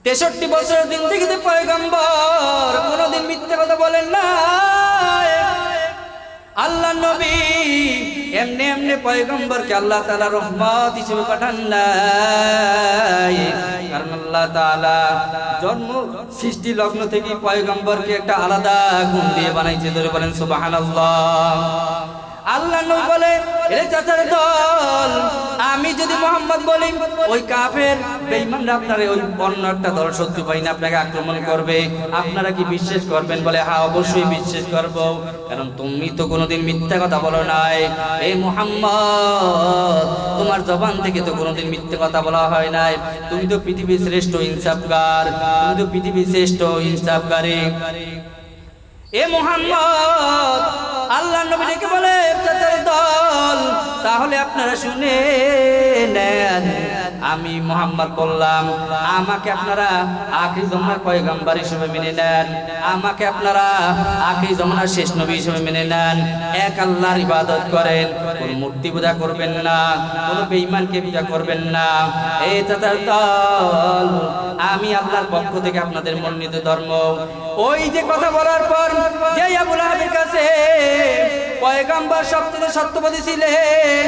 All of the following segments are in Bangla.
63 বছরের জিন্দেগিতে পয়গম্বর কোনদিন মিথ্যা কথা বলেন না। আল্লাহ নবী এমনি এমনি পয়গম্বরকে আল্লাহ তাআলা রহমত হিসেবে পাঠান নাই, কারণ আল্লাহ তাআলা জন্ম সৃষ্টি লগ্ন থেকে পয়গম্বরকে একটা আলাদা গুণ দিয়ে বানাইছে। ধরে বলেন সুবহানাল্লাহ। আল্লাহ নবী বলে, এ চাচার দল, আমি যদি মোহাম্মদ বলি ওই কাফের বেঈমানরা আপনারা ওই অন্য একটা দল শত্রু বাহিনী আপনাকে আক্রমণ করবে, আপনারা কি বিশ্বাস করবেন? বলে হ্যাঁ অবশ্যই বিশ্বাস করব, কারণ তুমি তো কোনোদিন মিথ্যা কথা বলো নাই। এই মুহাম্মদ, তোমার জবান থেকে তো কোনোদিন মিথ্যা কথা বলা হয় নাই। তুমি তো পৃথিবীর শ্রেষ্ঠ ইনসাফগার, তুমি তো পৃথিবীর শ্রেষ্ঠ ইনসাফকারী। এ মুহাম্মদ, আল্লাহ নবী ডেকে বলে, চাচার দল, তাহলে আপনারা শুনে নেন, আমি মুহাম্মদ বললাম, আমাকে আপনারা আখির জামানার পয়গম্বর হিসেবে মেনে নেন, আমাকে আপনারা আখির জামানার শেষ নবী হিসেবে মেনে নেন। এক আল্লাহর ইবাদত করেন, কোনো মূর্তি পূজা করবেন না, কোনো বেঈমানকে পূজা করবেন না। এই চাচার দল, আমি আল্লাহর পক্ষ থেকে আপনাদের মনোনীত ধর্ম। ওই যে কথা বলার পর যে আবু লাহাবের কাছে পয়গম্বর সবচেয়ে সত্যবাদী ছিলেন,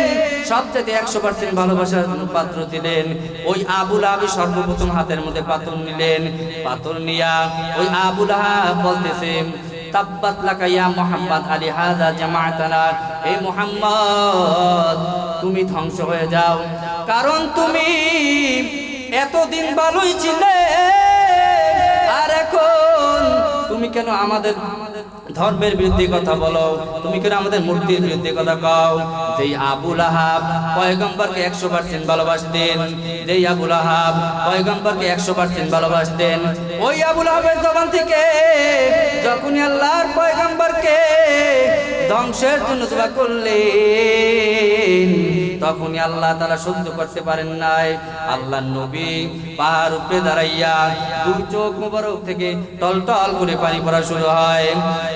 সবচেয়ে 100% ভালোবাসার পাত্র ছিলেন, ওই আবু লাহাব সর্বপ্রথম হাতের মধ্যে পাথর নিলেন। পাথর নিয়া ওই আবু লাহাব বলতেছে, তাব্বাত লাকা ইয়া মুহাম্মদ আলি হাযা জামাআতানা, এই মুহাম্মদ তুমি ধ্বংস হয়ে যাও, কারণ তুমি এতদিন ভালোই ছিলে, আর এখন তুমি কেন আমাদের ধর্মের বিরুদ্ধে কথা বলো? তুমি কেন আমাদের মূর্তির বিরুদ্ধে কথা কও? যেই আবু লাহাব পয়গম্বরকে 100% ভালোবাসতেন, যেই আবু লাহাব পয়গম্বরকে 100% ভালোবাসতেন, ওই আবু লাহাবের জবান থেকে যখনই আল্লাহর পয়গম্বরকে ধ্বংসের জন্য দোয়া করলেন, তখনই আল্লাহ তাআলা সহ্য করতে পারেন নাই। আল্লাহ নবী পাহাড় উপরে দাঁড়াইয়া দুই চোখ মোবারক থেকে টলটল করে পানি পড়া শুরু হয়।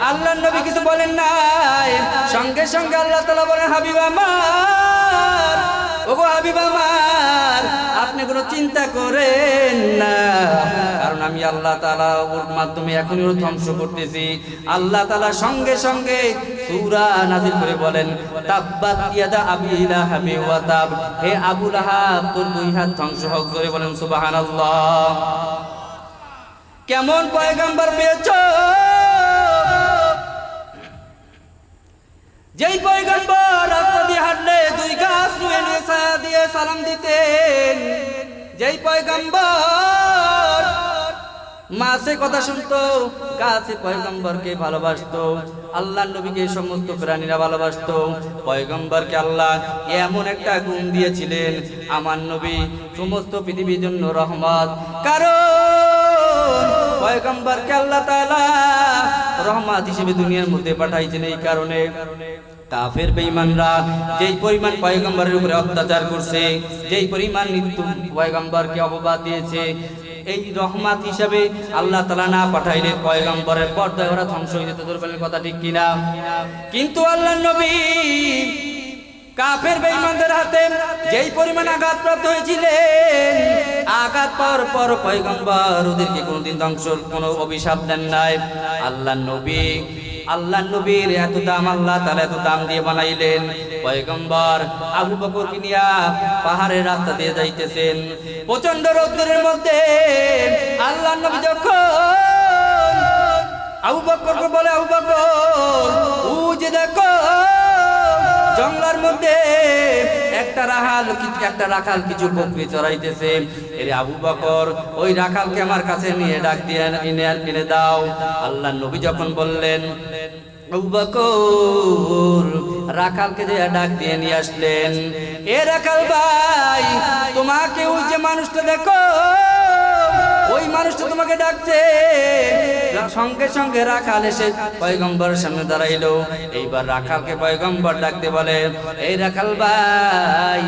আল্লাহ নবী কিছু বলেন নাই, সঙ্গে সঙ্গে আল্লাহ তাআলা বলেন, হাবিব আমার, ওগো হাবিব আমার, আপনি কোনো চিন্তা করেন না, কারণ আমি আল্লাহ তাআলা ওর মাধ্যমে এখনই ওর ধ্বংস করতেছি। আল্লাহ তাআলা সঙ্গে সঙ্গে সূরা নাযিল করে বলেন, তাব্বাত ইয়াদা আবি লাহাবি ওয়া তাব, হে আবু লাহাব, তোর দুই হাত ধ্বংস হোক। জোরে বলেন সুবহানাল্লাহ। কেমন পয়গম্বর পেয়েছো? যেই পয়গম্বর রাস্তা দিয়ে হাঁটলে দুই গাছ নুয়ে নুয়ে ছায়া দিয়ে সালাম দিতেন, যেই পয়গম্বর মাছে কথা শুনতো, গাছে পয়গম্বরকে ভালোবাসতো, আল্লাহ নবীকে সমস্ত প্রাণীরা ভালোবাসতো। পয়গম্বরকে আল্লাহ এমন একটা গুণ দিয়েছিলেন, আমার নবী সমস্ত পৃথিবীর জন্য রহমত, কারণ পয়গম্বরকে আল্লাহ তাআলা রহমত হিসেবে দুনিয়ার মধ্যে পাঠাইছেন। এই কারণে কাফের বেঈমানরা যেই পরিমাণ পয়গম্বরের উপরে অত্যাচার করছে, যেই পরিমাণ মৃত্যু পয়গম্বরকে অপবাদ দিয়েছে, এই রহমত হিসাবে আল্লাহ তাআলা না পাঠাইলে পয়গম্বরের পর্দায় ওরা ধ্বংস হয়ে যেত। বলেন কথা ঠিক কিনা? কিন্তু আল্লাহ নবী কাফের বেঈমানদের হাতে যেই পরিমাণ আঘাতপ্রাপ্ত হয়েছিলেন, আঘাত পাওয়ার পর পয়গম্বর ওদেরকে কোনোদিন ধ্বংসর কোনো অভিশাপ দেন নাই। আল্লাহ নবীর এত দাম আল্লাহ তাআলা এত দাম দিয়ে বানাইলেন। পয়গম্বর আবু বকরকে নিয়া পাহাড়ের রাস্তা দিয়ে যাইতেছেন, প্রচন্ড রৌদ্রের মধ্যে আল্লাহ নবী যখন আবু বকরকে বলে, আবু বকর, ও যে দেখো জঙ্গলের মধ্যে একটা রাখাল কিছু বকরি চড়াইতেছে, এর আবু বকর ওই রাখালকে আমার কাছে নিয়ে ডাক দিয়ে এনে দাও। আল্লাহ নবী যখন বললেন, আবু বকর রাখালকে যে ডাক দিয়ে নিয়ে আসলেন, এ রাখাল ভাই, তোমাকে ওই যে মানুষটা দেখো, ওই মানুষটা তোমাকে ডাকছে। সঙ্গে সঙ্গে রাখাল এসে পয়গম্বরের সামনে দাঁড়াইলো। এইবার রাখালকে পয়গম্বর ডাকতে বলে, এই রাখাল ভাই,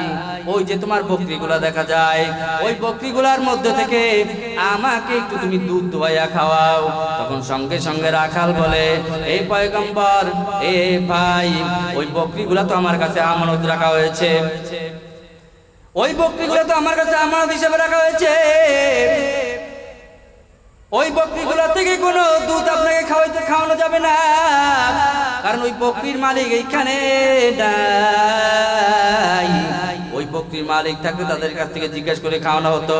ওই যে তোমার বকরিগুলা দেখা যায়, ওই বকরিগুলার মধ্যে থেকে আমাকে একটু তুমি দুধ দোয়াইয়া খাওয়াও। তখন সঙ্গে সঙ্গে রাখাল বলে, এই পয়গম্বর, এ ভাই, ওই বকরিগুলা তো আমার কাছে আমানত রাখা হয়েছে, ওই বকরিগুলো তো আমার কাছে আমানত হিসেবে রাখা হয়েছে, ওই বকরিগুলো থেকে কোনো দুধ আপনাকে খাওয়ানো যাবে না, কারণ ওই বকরির মালিক এইখানে নাই। ওই বকরির মালিক থাকলে তাদের কাছ থেকে জিজ্ঞাসা করে খাওয়ানো হতো।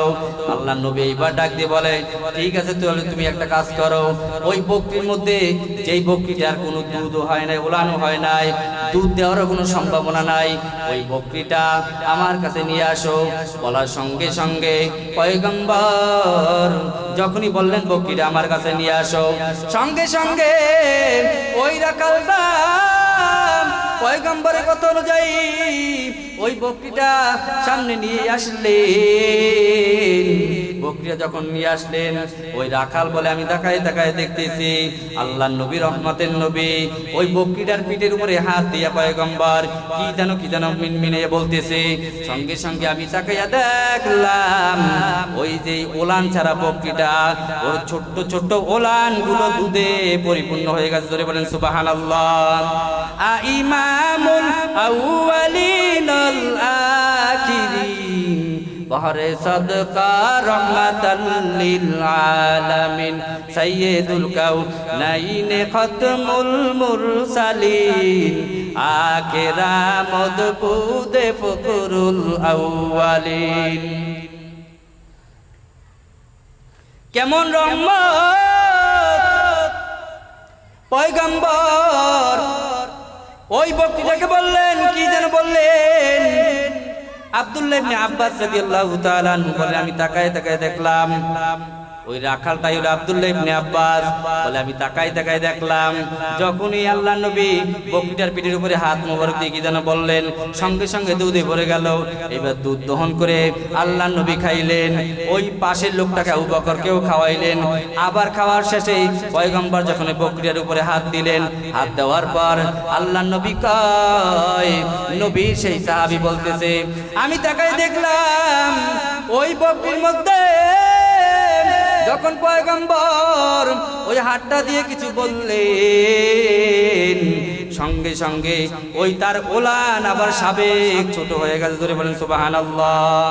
আল্লাহর নবী এইবার ডাক দিয়ে বলে, ঠিক আছে তাহলে তুমি একটা কাজ করো, ওই বকরির মধ্যে যেই বকরিটার কোনো দুধ হয় নাই, ওলানো হয় নাই, দুধ দেওয়ারও কোনো সম্ভাবনা নাই, ওই বকরিটা আমার কাছে নিয়ে আসো। বলার সঙ্গে সঙ্গে পয়গম্বর যখনই বললেন বকরিটা আমার কাছে নিয়ে আসো, সঙ্গে সঙ্গে ওই রাখালটা পয়গম্বরের কথা অনুযায়ী ওই বকরিটা সামনে নিয়ে আসলেন। বকরিটা যখন নিয়ে আসলেন, ওই রাখাল বলে, আমি তাকায় তাকায় দেখতেছি আল্লাহর নবী, রহমতের নবী, ওই বকরিটার পিঠের উপরে হাত দিয়া পয়গম্বর কি যেন মিনমিনে বলতেছে। সঙ্গে সঙ্গে আমি তাকাইয়া দেখলাম ওই যে ওলান ছাড়া বকরিটা, ওর ছোট্ট ছোট্ট ওলান গুলো দুধে পরিপূর্ণ হয়ে গেছে। ধরে বলেন সুবহানাল্লাহ। ইমামুল আউয়ালিন আল আখিরিন বহরে সাদকা রহমাতাল লিল আলামিন সাইয়্যিদুল কাউনাইন খাতমুল মুরসালিন আখিরা মদপুদে ফকরুল আউয়ালিন। কেমন রহমত! পয়গম্বর ওই বকরিটাকে বললেন, কি যেন বললেন, আব্দুল্লাহ ইবনে আব্বাস রাদিয়াল্লাহু তাআলা আনহু বলে, আমি তাকায় তাকায় দেখলাম ওই রাখালটাই হলো আব্দুল্লাহ ইবনে আব্বাস বলে, আমি তাকায় তাকায় দেখলাম যখনই আল্লাহর নবী বকরিটার পিঠের উপরে হাত মোবারক দিয়ে কি যেন বললেন, সঙ্গে সঙ্গে দুধে ভরে গেল। এবার দুধ দহন করে আল্লাহর নবী খাইলেন, ওই পাশের লোকটাকে আবু বকরকেও খাওয়াইলেন। আবার খাওয়ার শেষে পয়গম্বর যখন বকরিটার উপরে হাত দিলেন, হাত দেওয়ার পর আল্লাহর নবী কয়, নবী সেই সাহাবী বলতেছে, আমি তাকায় দেখলাম ওই বকরির মধ্যে যখন পয়গম্বর ওই হাতটা দিয়ে কিছু বললেন, সঙ্গে সঙ্গে ওই তার ওলান আবার সাবেক ছোট হয়ে গেছে। ধরে বলেন সুবহানাল্লাহ।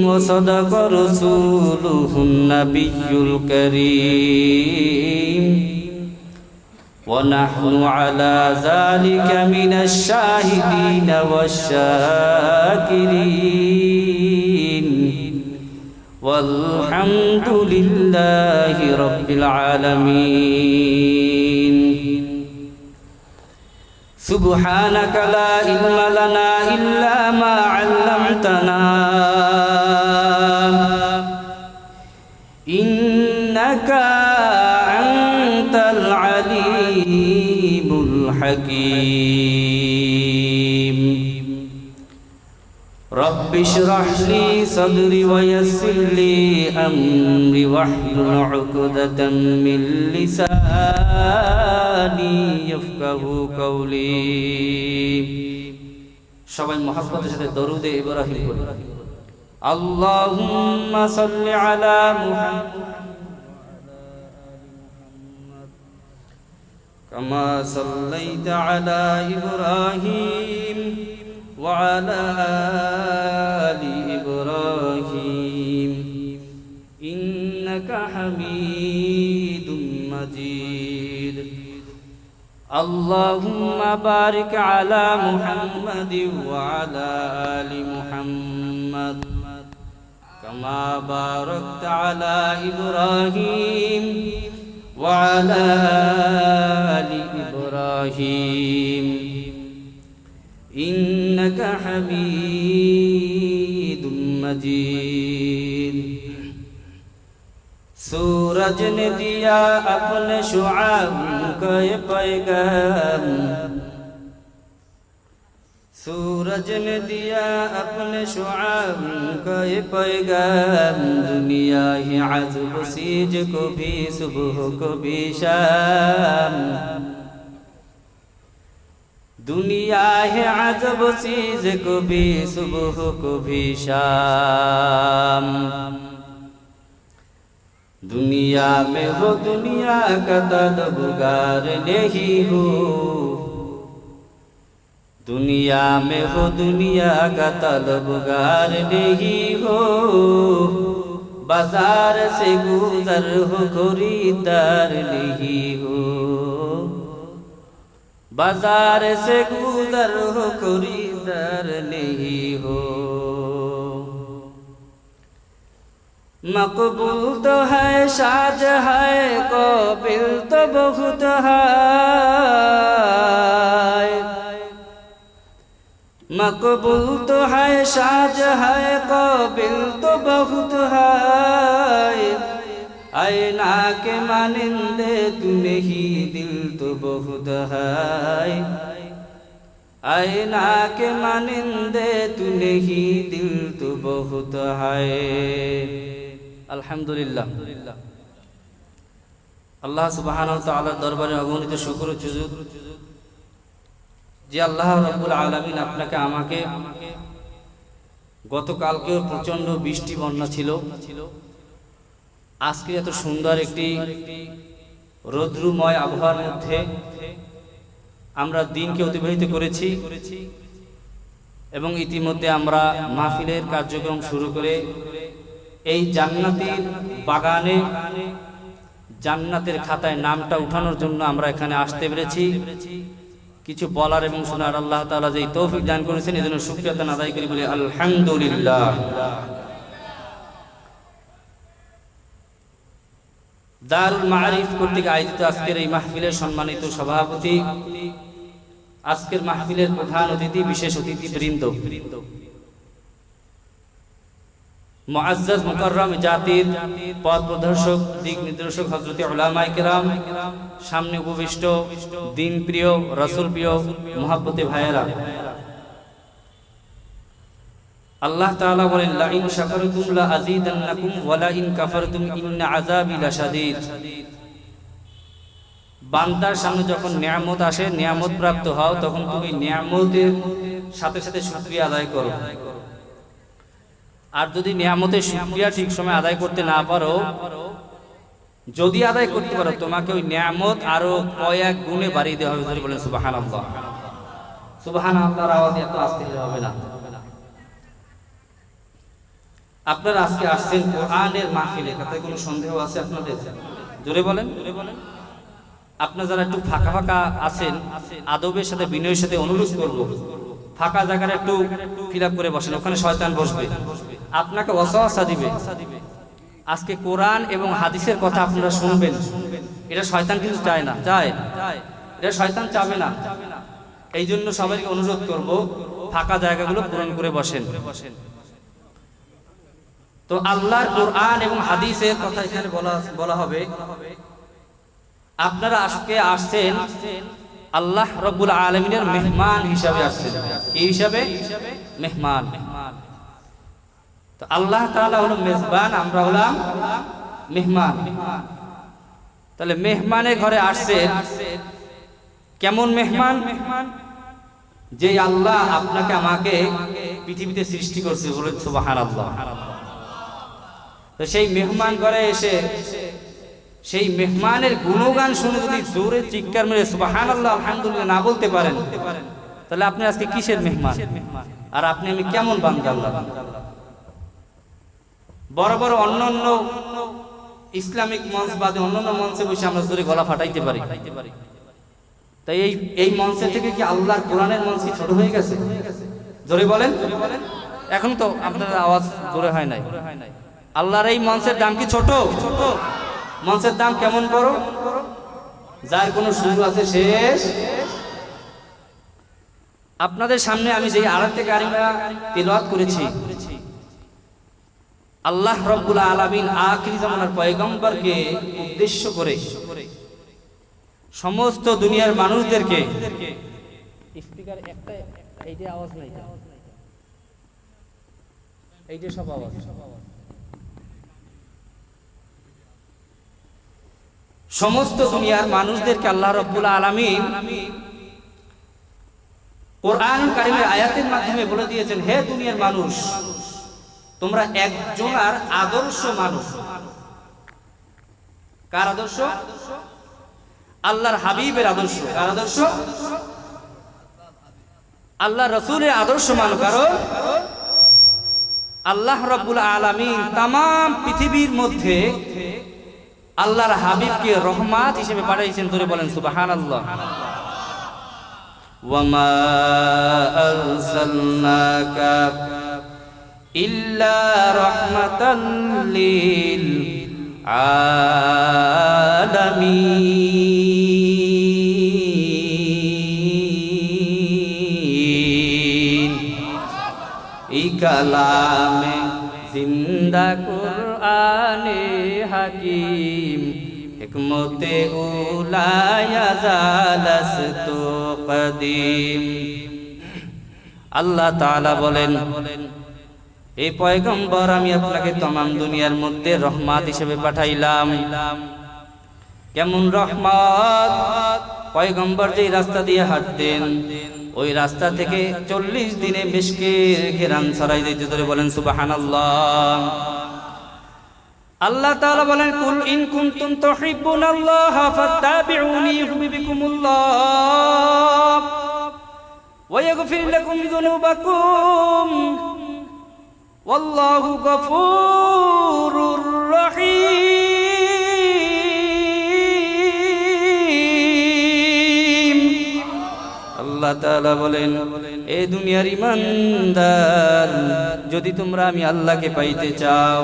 ওয়া সাদাকা রাসূলুহুন নাবিয়্যুল কারীম ওয়া নাহনু আলা যালিকা মিনাশ শাহিদিনা ওয়াশ শাকিরিন والحمد لله رب العالمين سبحانك لا علم لنا إلا ما علمتنا إنك أنت العليم الحكيم رب اشرح لي صدري ويسر لي أمري واحلل عقدة من لساني يفقهوا قولي সবাই মহব্বতের সাথে দরুদে ইব্রাহিম পড়ি। আল্লাহুম্মা সাল্লি আলা মুহাম্মাদ কামা সাল্লাইতা আলা ইব্রাহিম وعلى آل إبراهيم إنك حميد مجيد اللهم بارك على محمد وعلى آل محمد كما باركت على إبراهيم وعلى آل إبراهيم إنك حميد مجيد सूरज ने दिया अपने शुआब का ये पैगाम सूरज ने दिया अपने शुआब का ये पैगाम दुनिया ही आज़ब सीज को भी सुबह को भी शाम दुनिया है अजब चीज को भी सुबह को भी शाम दुनिया में हो दुनिया का तलबगार नहीं हो दुनिया में हो दुनिया का तलबगार नहीं हो बाजार से गुजर हो खरीदार नहीं हो, बाजार से गुजर हो खरीदार नहीं हो। मकबूल तो है साज है काबिल तो बहुत है, मकबूल तो है साज है काबिल तो बहुत है। आईना के मानिंदे तुम्हें ही दिल तो बहुत है, आईना के मानिंदे तुम्हें ही दिल तो बहुत है। अल्हम्दुलिल्लाह আল্লাহ সুবহানাহু ওয়া তাআলার দরবারে অগণিত শুকর ও সুজুদ যে আল্লাহ রাব্বুল আলামিন আপনাকে আমাকে গতকালকেও প্রচন্ড বৃষ্টি বন্যা ছিল, আজকে এত সুন্দর একটি রৌদ্রময় আবহাওয়ার মধ্যে আমরা দিনকে অতিবাহিত করেছি এবং ইতিমধ্যে আমরা মাহফিলের কার্যক্রম শুরু করে এই জান্নাতের বাগানে জান্নাতের খাতায় নামটা উঠানোর জন্য আমরা এখানে আসতে পেরেছি। কিছু বলার এবং শোনার আল্লাহ তাআলা যেই তৌফিক দান করেছেন এজন্য শুকরিয়া আদায় করি, বলি আলহামদুলিল্লাহ। দারুল মাআরিফ কর্তৃক আয়োজিত আজকের এই মাহফিলের সম্মানিত সভাপতি, আজকের মাহফিলের প্রধান অতিথি, বিশেষ অতিথি বৃন্দ, মুআজ্জাজ মুকাররম জাতির পথ প্রদর্শক, দিক নির্দেশক হযরত উলামায়ে কেরাম, সামনে উপবিষ্ট দিন প্রিয়, রাসূল প্রিয় মুহাব্বতে ভাইয়েরা, আল্লাহ তাআলা বলেন লা ইন শাকারতুম লা আযীদান্নাকুম ওয়া লা ইন কাফারতুম ইন্না আযাবি লাশাদীদ। বান্দার সামনে যখন নিয়ামত আসে, নিয়ামত প্রাপ্ত হও, তখন তুমি নিয়ামতের সাথে সাথে শুকরিয়া আদায় করো। আর যদি নিয়ামতের শুকরিয়া ঠিক সময় আদায় করতে না পারো, যদি আদায় করতে পারো, তোমাকে ওই নিয়ামত আরো কয়েক গুণে বাড়িয়ে দেওয়া হবে। বলেন সুবহানাল্লাহ। সুবহানাল্লাহর আওয়াজ এত আস্তে হবে না। আপনারা আজকে আসছেন কোরআনের মাহফিলে, তাতে কোনো সন্দেহ আছে আপনাদের? জোরে বলেন। আপনারা যারা একটু ফাঁকা ফাঁকা আছেন, আদবের সাথে বিনয়ের সাথে অনুরোধ করব, ফাঁকা জায়গাটা একটু ফিল আপ করে বসেন, ওখানে শয়তান বসবে, আপনাকে ওয়াসওয়াসা দিবে। আজকে কোরআন এবং হাদিসের কথা আপনারা শুনবেন, এটা শয়তান কিন্তু চায় না, চায়? এটা শয়তান চাবে না। এই জন্য সবাইকে অনুরোধ করব, ফাঁকা জায়গাগুলো পূরণ করে বসেন। তো আল্লাহর কোরআন এবং হাদিসের কথা এখানে বলা হবে। আপনারা আজকে আসছেন আল্লাহ রাব্বুল আলামিনের মেহমান হিসাবে আসছেন। কি হিসাবে? মেহমান। তো আল্লাহ তাআলা হলো মেজবান, আমরা হলাম মেহমান। তাহলে মেহমানের ঘরে আসছেন, কেমন মেহমান? যে আল্লাহ আপনাকে আমাকে পৃথিবীতে সৃষ্টি করছে, বলেন সুবহানাল্লাহ। তো সেই মেহমান ঘরে এসে সেই মেহমানের গুণগান শুনে যদি জোরে চিৎকার মেরে সুবহানাল্লাহ আলহামদুলিল্লাহ না বলতে পারেন, তাহলে আপনি আজকে কিসের মেহমান? আর আপনি আমি কেমন বান্দা আল্লাহ? বড় বড় অন্যান্য ইসলামিক মঞ্চ বাদে অন্যান্য মঞ্চে বসে আমরা জোরে গলা ফাটাইতে পারি, তাই এই মঞ্চের থেকে কি আল্লাহর কোরআনের মঞ্চ কি ছোট হয়ে গেছে? জোরে বলেন। এখন তো আপনার আওয়াজ জোরে হয় নাই। আল্লাহর এই মঞ্চের দাম কি ছোট? মঞ্চের দাম কেমন বড়? যার কোনো শুরু আছে শেষ। আপনাদের সামনে আমি যে আয়াতে কারিমা তিলাওয়াত করেছি, আল্লাহ রাব্বুল আলামিন আখির জামানার পয়গম্বরকে উদ্দেশ্য করে সমস্ত দুনিয়ার মানুষদেরকে, স্পিকার একটা এইটা আওয়াজ নাই, এইটা সব আওয়াজ, সমস্ত দুনিয়ার মানুষদেরকে আল্লাহ রাব্বুল আলামিন কোরআন কারিমের আয়াতের মাধ্যমে বলে দিয়েছেন, হে দুনিয়ার মানুষ, তোমরা একজনের আদর্শ মানুষ। কার আদর্শ? আল্লাহর হাবিবের আদর্শ। কার আদর্শ? আল্লাহ রাসূলের আদর্শ মানুষ। কারণ আল্লাহ রাব্বুল আলামিন তাম পৃথিবীর মধ্যে আল্লাহর হাবিবকে রহমত হিসেবে পাঠিয়েছেন। ধরে বলেন সুবহানাল্লাহ। ওয়ামা আরসালনাকা ইল্লা রাহমাতাল লিল আলামিন। এই কালামে জিন্দা কুরআনে হাকিম হিকমতে উলায়া জালাস্তু কদিম। আল্লাহ তাআলা বলেন, এই পয়গম্বর আমি আপনাকে तमाम দুনিয়ার মধ্যে রহমত হিসেবে পাঠাইলাম। কেমন রহমত? পয়গম্বর যেই রাস্তা দিয়ে হাঁটতেন ওই রাস্তা থেকে 40 দিনে মিশকের ঘেরান ছড়াই দিতে। ধরে বলেন সুবহানাল্লাহ। আল্লাহ তাআলা বলেন, কুল ইন কুনতুম তুহিব্বুনাল্লাহ ফাত্তাবিউনি ইউহিব্বুকুমুল্লাহ ওয়া ইয়াগফির লাকুম যুনুবাকুম ওয়াল্লাহু গফুরুর রহিম। আল্লাহ তাআলা বলেন, এই দুনিয়ার ইমানদার, যদি তোমরা আমি আল্লাহকে পাইতে চাও,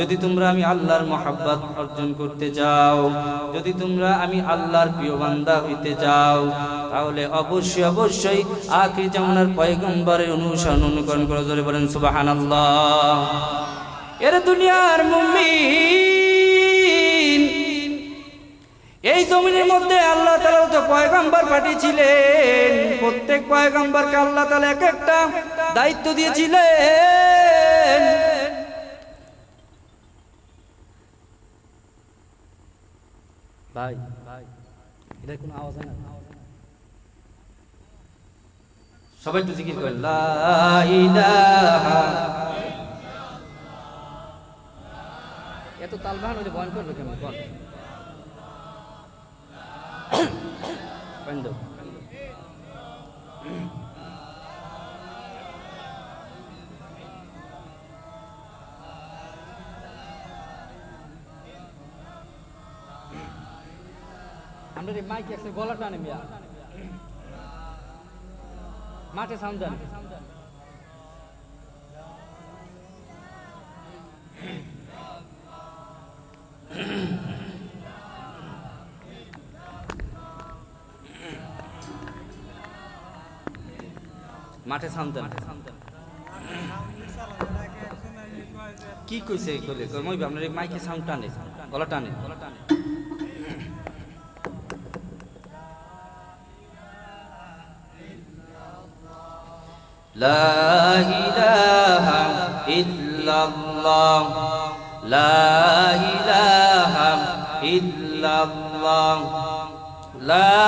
যদি তোমরা আমি আল্লাহর মহব্বত অর্জন করতে চাও, যদি তোমরা আমি আল্লাহর প্রিয় বান্দা হইতে চাও, তাহলে অবশ্যই অবশ্যই আখির জামানার পয়গম্বরের অনুসরণ অনুকরণ করে। জোরে বলেন সুবহানাল্লাহ। এর দুনিয়ার মুমিন, এই জমিনের মধ্যে আল্লাহ তাআলা তো পয়গম্বর পাঠিয়েছিলেন। প্রত্যেক পয়গম্বরকে আল্লাহ তাআলা এক একটা দায়িত্ব দিয়েছিলেন। ভাই এটা কোনো আওয়াজ হয় না? সবাই একটু জিকির করেন, লা ইলাহা। এত তালবাহান হইলে বয়ান করবে কেমন? বল বন্ধ। আমরা মাইক আছে, গলা টানে মিয়া, মাঠে সাউন্ড দেন। মাঠে সাউন্ড দেন। কি কইছে? আপনার মাইকে সাউন্ড টানে, গলা টানে। লা ইলাহা ইল্লাল্লাহ, লা ইলাহা ইল্লাল্লাহ, লা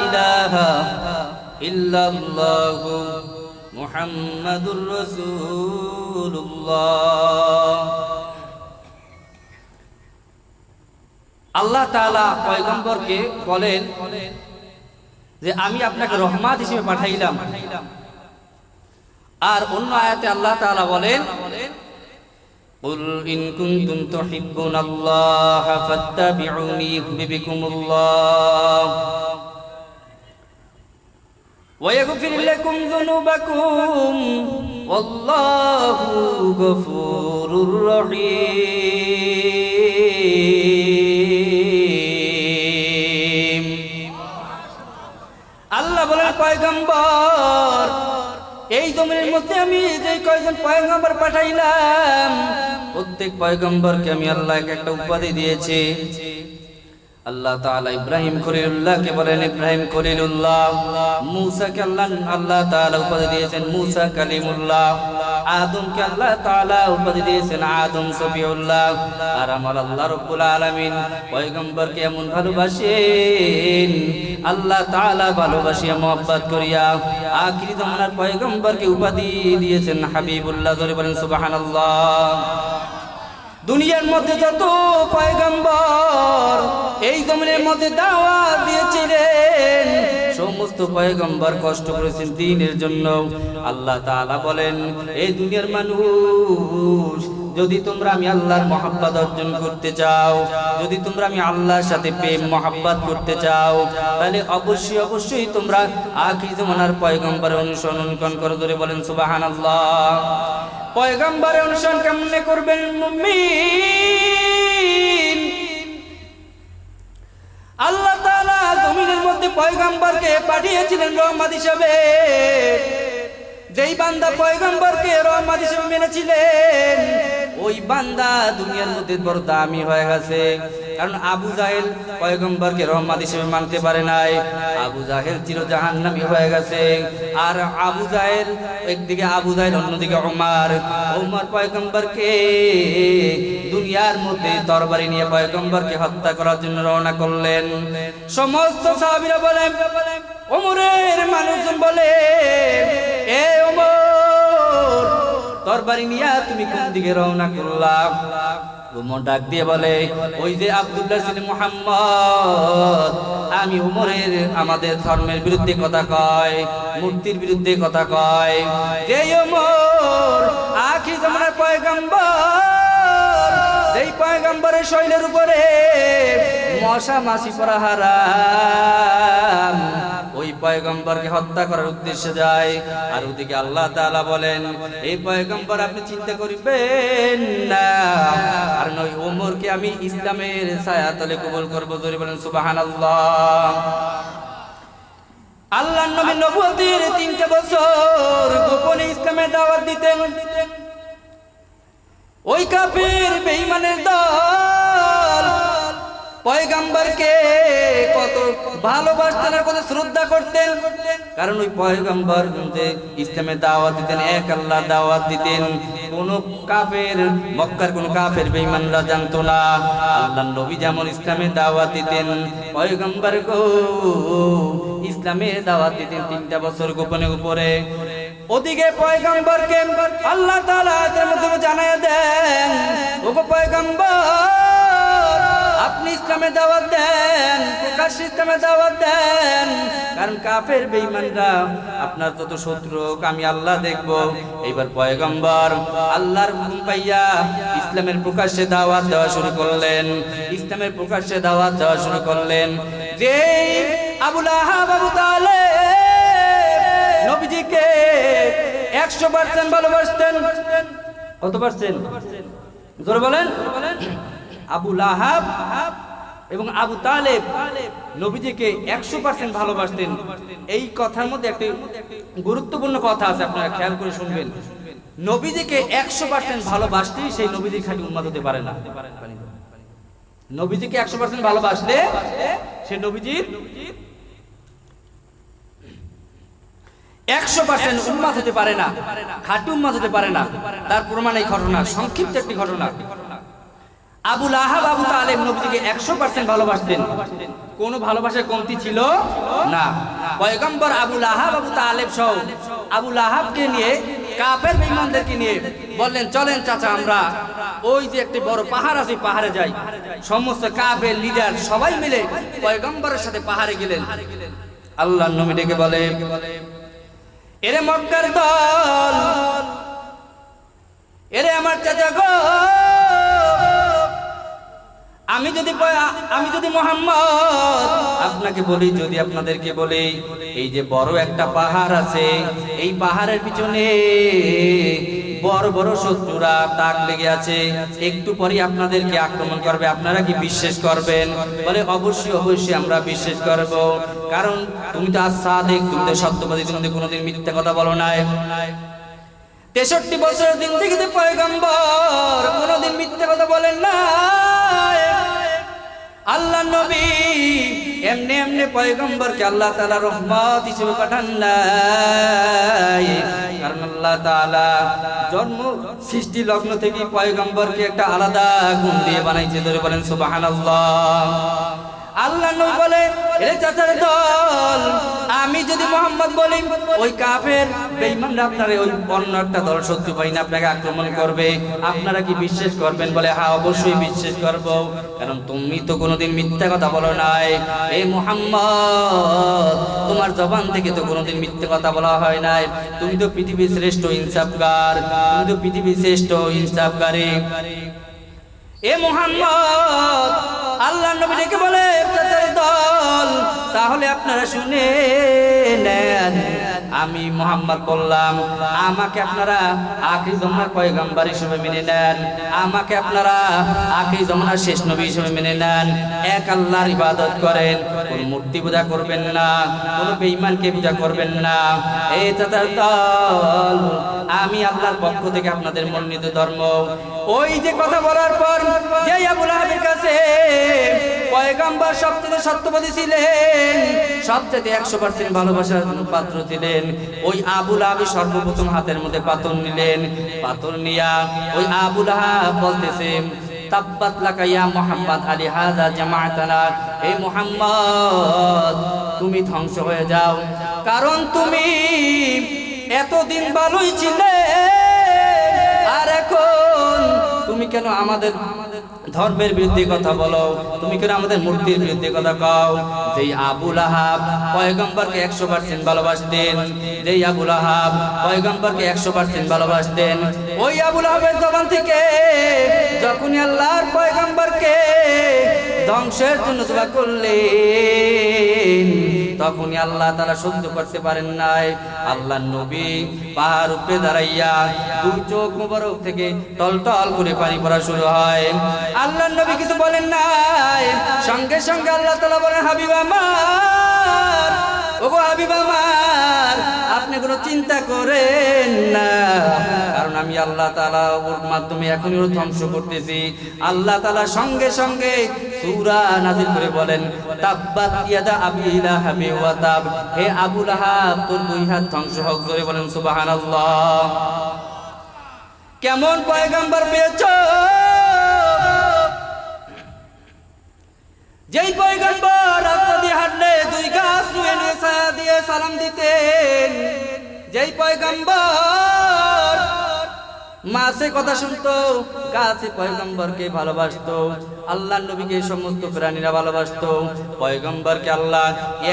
ইলাহা ইল্লাল্লাহু মুহাম্মাদুর রাসূলুল্লাহ। আল্লাহ তাআলা পয়গম্বরকে বলেন যে আমি আপনাকে রহমত হিসেবে পাঠাইলাম। আর অন্য আয়াতে আল্লাহ তাআলা বলেন, কুল ইন কুনতুম তুহিব্বুনাল্লাহ ফাত্তাবিউনি ইউহিব্বুকুমুল্লাহ ওয়া ইয়াগফির লাকুম যুনুবাকুম ওয়াল্লাহু গফুরুর রহিম। আল্লাহ বলেন, পয়গম্বর, এই জমিনের মধ্যে আমি যে কয়জন পয়গম্বর পাঠাইলাম, প্রত্যেক পয়গম্বরকে আমি আল্লাহ একটা উপাধি দিয়েছি। আল্লাহ তাআলা ইব্রাহিম খলিলুল্লাহকে বলেন ইব্রাহিম খলিলুল্লাহ, মূসাকে আল্লাহ তাআলা উপাধি দিয়েছেন মূসা কালিমুল্লাহ, আদমকে আল্লাহ তাআলা উপাধি দিয়েছেন আদম সফিউল্লাহ। আর আমার আল্লাহ রাব্বুল আলামিন পয়গম্বরকে এমন ভালোবাসেন, আল্লাহ তাআলা ভালোবাসিয়া মহব্বত করিয়া আখির জামানার পয়গম্বরকে উপাধি দিয়েছেন হাবিবুল্লাহ। ধরে বলেন সুবহানাল্লাহ। দুনিয়ার মধ্যে যত পয়গম্বর এই জমিনের মধ্যে দাওয়াত দিয়েছিলেন, সমস্ত পয়গম্বর কষ্ট করেছেন দ্বীনের জন্য। আল্লাহ তাআলা বলেন, এই দুনিয়ার মানুষ, যদি তোমরা আমি আল্লাহর মহব্বত অর্জন করতে চাও, যদি তোমরা আমি আল্লাহর সাথে প্রেম মহব্বত করতে চাও, তাহলে অবশ্যই অবশ্যই তোমরা আখির জামানার পয়গম্বরের অনুসরণ করো। ধরে বলেন সুবহানাল্লাহ। পয়গম্বরের অনুসরণ কেমনে করবেন মুমিন? আল্লাহ তাআলা জমিনের মধ্যে পয়গম্বরকে পাঠিয়েছিলেন রহমত হিসেবে। যেই বান্দা পয়গম্বরকে রহমত হিসেবে মেনেছিলেন, ওই বান্দা দুনিয়ার মধ্যে বড় দামি হয়ে গেছে। কারণ আবু জাহেল পয়গম্বরকে রহমত হিসেবে মানতে পারে নাই, আবু জাহেল চির জাহান্নামী হয়ে গেছে। আর আবু জাহেল একদিকে, আবু জাহেল অন্যদিকে ওমর পয়গম্বরকে দুনিয়ার মধ্যে তরবারি নিয়ে পয়গম্বরকে হত্যা করার জন্য রওনা করলেন। সমস্ত সাহাবীরা বলেন, ওমরের মানুষজন বলে, এ ওমর, তরবারি নিয়ে তুমি কোন দিকে রওনা করলা? ওমর ডাক দিয়ে বলে, ওই যে আব্দুল্লাহ ছিলেন মুহাম্মদ, আমি ওমরের আমাদের ধর্মের বিরুদ্ধে কথা কয়, মূর্তির বিরুদ্ধে কথা কয়। যে ওমর আখির জামানার পয়গম্বর, যেই পয়গম্বরের শরীরের উপরে মশা মাছি পড়া হারাম, ওই পয়গম্বরকে হত্যা করার উদ্দেশ্যে যায়। আর ওদিকে আল্লাহ তাআলা বলেন, এই পয়গম্বর আপনি চিন্তা করিবেন না, কারণ ওই ওমরকে আমি ইসলামের ছায়াতলে কবুল করব। জোরে বলেন সুবহানাল্লাহ। আল্লাহর নবী নবুয়তের 3 বছর গোপনে ইসলামের দাওয়াত দিতেন। ওই কাফির বেঈমানের দল পয়গম্বরকে কত ভালোবাসতেন আর কত শ্রদ্ধা করতেন। কারণ ওই পয়গম্বর যে ইসলামের দাওয়াত দিতেন, এক আল্লাহর দাওয়াত দিতেন, কোন কাফের, মক্কার কোন কাফের বেঈমানরা জানতো না। আল্লাহর নবী যেমন ইসলামের দাওয়াত দিতেন, পয়গম্বর গো ইসলামের দাওয়াত দিতেন 3 বছর গোপনে উপরে। ওদিকে পয়গম্বরকে আল্লাহ তাআলা এর মধ্যে জানায়া দেন, ওগো পয়গম্বর, আপনি ইসলামে দাওয়াত দেন, প্রকাশ্যে ইসলামে দাওয়াত দেন, কারণ কাফের বেঈমানরা আপনার যত শত্রু আমি আল্লাহ দেখব। এইবার পয়গম্বর আল্লাহর হুকুম পাইয়া ইসলামের প্রকাশ্যে দাওয়াত দেওয়া শুরু করলেন, ইসলামের প্রকাশ্যে দাওয়াত দেওয়া শুরু করলেন। যে আবু লাহাব, আবু তালেব নবীজিকে 100% ভালোবাসতেন। কত পার্সেন্ট? জোরে বলেন। আবু লাহাব এবং আবু তালেব নবীজিকে 100% ভালোবাসতেন। এই কথার মধ্যে একটি গুরুত্বপূর্ণ কথা আছে, আপনারা খেয়াল করে শুনবেন। নবীজিকে 100% ভালোবাসতেই সেই নবীজির খাঁটি উম্মত হতে পারে না। নবীজিকে 100% ভালোবাসলে সে নবীজির 100% উম্মত হতে পারে না, খাঁটি উম্মত হতে পারে না। তার প্রমাণ এই ঘটনা, সংক্ষিপ্ত একটি ঘটনা। আবু লাহাব, আবু তালেব নবীজিকে 100% ভালোবাসতেন, কোনো ভালোবাসার কমতি ছিল না। পয়গম্বর আবু লাহাব, আবু তালেব সহ আবু লাহাবকে নিয়ে, কাফের বেঈমানদেরকে নিয়ে বললেন, চলেন চাচা আমরা ওই যে একটি বড় পাহাড় আছে, পাহাড়ে যাই। সমস্ত কাফের লিডার সবাই মিলে পয়গম্বরের সাথে পাহাড়ে গেলেন। আল্লাহর নবী ডেকে বলে, এরে মক্কার দল, এরে আমার চাচা গো, আমি যদি মুহাম্মদ আপনাকে বলি, যদি আপনাদেরকে বলি, এই যে বড় একটা পাহাড় আছে, এই পাহাড়ের পিছনে বড় বড় শত্রুরা তাক লেগে আছে, একটু পরে আপনাদেরকে আক্রমণ করবে, আপনারা কি বিশ্বাস করবেন? বলে অবশ্যই অবশ্যই আমরা বিশ্বাস করব, কারণ তুমি তো আস-সাদিক, তুমি তো সত্যবাদী, তুমি তো কোনোদিন মিথ্যা কথা বলো না। 63 বছরের জিন্দেগিতে পয়গম্বর কোনোদিন মিথ্যা কথা বলেন না। আল্লাহ নবী এমনি এমনি পয়গম্বরকে আল্লাহ তাআলা রহমত হিসেবে পাঠান নাই, কারণ আল্লাহ তাআলা জন্ম সৃষ্টি লগ্ন থেকে পয়গম্বরকে একটা আলাদা গুণ দিয়ে বানাইছে। ধরে বলেন সুবহানাল্লাহ। আল্লাহ নবী বলে, এ চাচার দল, আমি যদি মোহাম্মদ বলি ওই কাফের বেঈমানরা আপনারা ওই অন্য একটা দল শত্রু বাহিনী আপনাকে আক্রমণ করবে, আপনারা কি বিশ্বাস করবেন? বলে হ্যাঁ অবশ্যই বিশ্বাস করব, কারণ তুমি তো কোনোদিন মিথ্যা কথা বলো নাই। এই মুহাম্মদ, তোমার জবান থেকে তো কোনোদিন মিথ্যা কথা বলা হয় নাই। তুমি তো পৃথিবীর শ্রেষ্ঠ ইনসাফগার, তুমি তো পৃথিবীর শ্রেষ্ঠ ইনসাফগারী। এ মুহাম্মদ, আল্লাহ নবী ডেকে বলে, চাচার দল, তাহলে আপনারা শুনে নেন, আমি মুহাম্মদ বললাম, আমাকে আপনারা আখির জামানার পয়গম্বর হিসেবে মেনে নেন, আমাকে আপনারা আখির জামানার শেষ নবী হিসেবে মেনে নেন। এক আল্লাহর ইবাদত করেন, কোন মূর্তি পূজা করবেন না, কোন বেঈমানকে পূজা করবেন না। এই চাচার দল, আমি আল্লাহর পক্ষ থেকে আপনাদের মনোনীত ধর্ম। ওই যে কথা বলার পর যে আবু লাহাবের কাছে পয়গম্বর সবচেয়ে সত্যবাদী ছিলেন, সবচেয়ে 100% ভালোবাসার পাত্র ছিলেন, ওই আবু লাহাব সর্বপ্রথম হাতের মধ্যে পাথর নিলেন। পাথর নিয়া ওই আবু লাহাব বলতেছে, তাব্বাত লাকা ইয়া মুহাম্মদ আলি হাযা জামাআতানা, এই মুহাম্মদ তুমি ধ্বংস হয়ে যাও, কারণ তুমি এতদিন ভালোই ছিলে, আর এখন তুমি কেন আমাদের ধর্মের বিরুদ্ধে কথা বলো, তুমি কেন আমাদের মূর্তির বিরুদ্ধে কথা কও? যেই আবু লাহাব পয়গম্বরকে 100% ভালোবাসতেন, যেই আবু লাহাব পয়গম্বরকে 100% ভালোবাসতেন, ওই আবু লাহাবের জবান থেকে যখনই আল্লাহর পয়গম্বরকে ধ্বংসের জন্য দোয়া করলেন, তখনই আল্লাহ তাআলা সহ্য করতে পারেন নাই। আল্লাহর নবী পাহাড় উপরে দাঁড়াইয়া দুই চোখ মুবারক থেকে টলটল করে পানি পড়া শুরু হয়। আল্লাহর নবী কিছু বলেন নাই, সঙ্গে সঙ্গে আল্লাহ তাআলা বলেন, হাবিব আমার, ওগো হাবিব আমার, আপনি কোনো চিন্তা করেন না, কারণ আমি আল্লাহ তাআলা ওর মাধ্যমে এখনই ওর ধ্বংস করতেছি। আল্লাহ তাআলা সঙ্গে সঙ্গে সূরা নাযিল করে বলেন, তাব্বাত ইয়াদা আবি লাহাব ওয়া তাব, হে আবু লাহাব, তোর দুই হাত ধ্বংস হোক। জোরে বলেন সুবহানাল্লাহ। কেমন পয়গম্বর পেয়েছো? যেই পয়গম্বর রাস্তা দিয়ে হাঁটলে দুই গাছ নুয়ে নুয়ে ছায়া দিয়ে সালাম দিতেন, যেই পয়গম্বর মাছে কথা শুনতো, গাছে পয়গম্বরকে ভালোবাসতো, আল্লাহর নবীকে সমস্ত প্রাণীরা ভালোবাসতো। পয়গম্বরকে আল্লাহ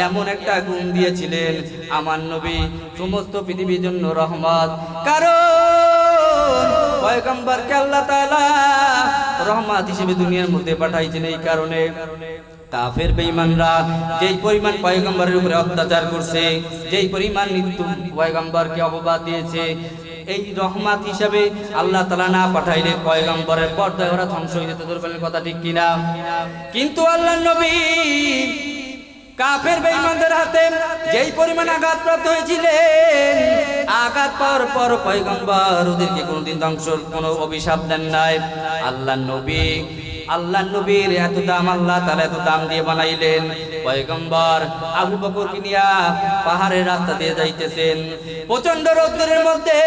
এমন একটা গুণ দিয়েছিলেন, আমার নবী সমস্ত পৃথিবীর জন্য রহমত, কারণ পয়গম্বরকে আল্লাহ তাআলা রহমত হিসেবে দুনিয়ার মধ্যে পাঠাইছেন। এই কারণে কাফের বেঈমানরা যেই পরিমাণ পয়গম্বরের উপরে অত্যাচার করছে, যেই পরিমাণ মৃত্যু পয়গম্বরকে অপবাদ দিয়েছে, এই রহমত হিসাবে আল্লাহ তাআলা না পাঠাইলে পয়গম্বরের পর্দায় ওরা ধ্বংস হয়ে যেত। দুর্বলের কথা ঠিক কিনা? কিন্তু আল্লাহর নবী কাফের বেঈমানদের হাতে যেই পরিমাণ আঘাতপ্রাপ্ত হয়েছিলেন, আঘাত পাওয়ার পর পয়গম্বর ওদেরকে কোনোদিন ধ্বংসর কোনো অভিশাপ দেন নাই। আল্লাহ নবীর এত দাম আল্লাহ তাআলা এত দাম দিয়ে বানাইলেন। পয়গম্বর আবু বকরকে নিয়া পাহাড়ের রাস্তা দিয়ে যাইতেছেন, প্রচন্ড রৌদ্রের মধ্যে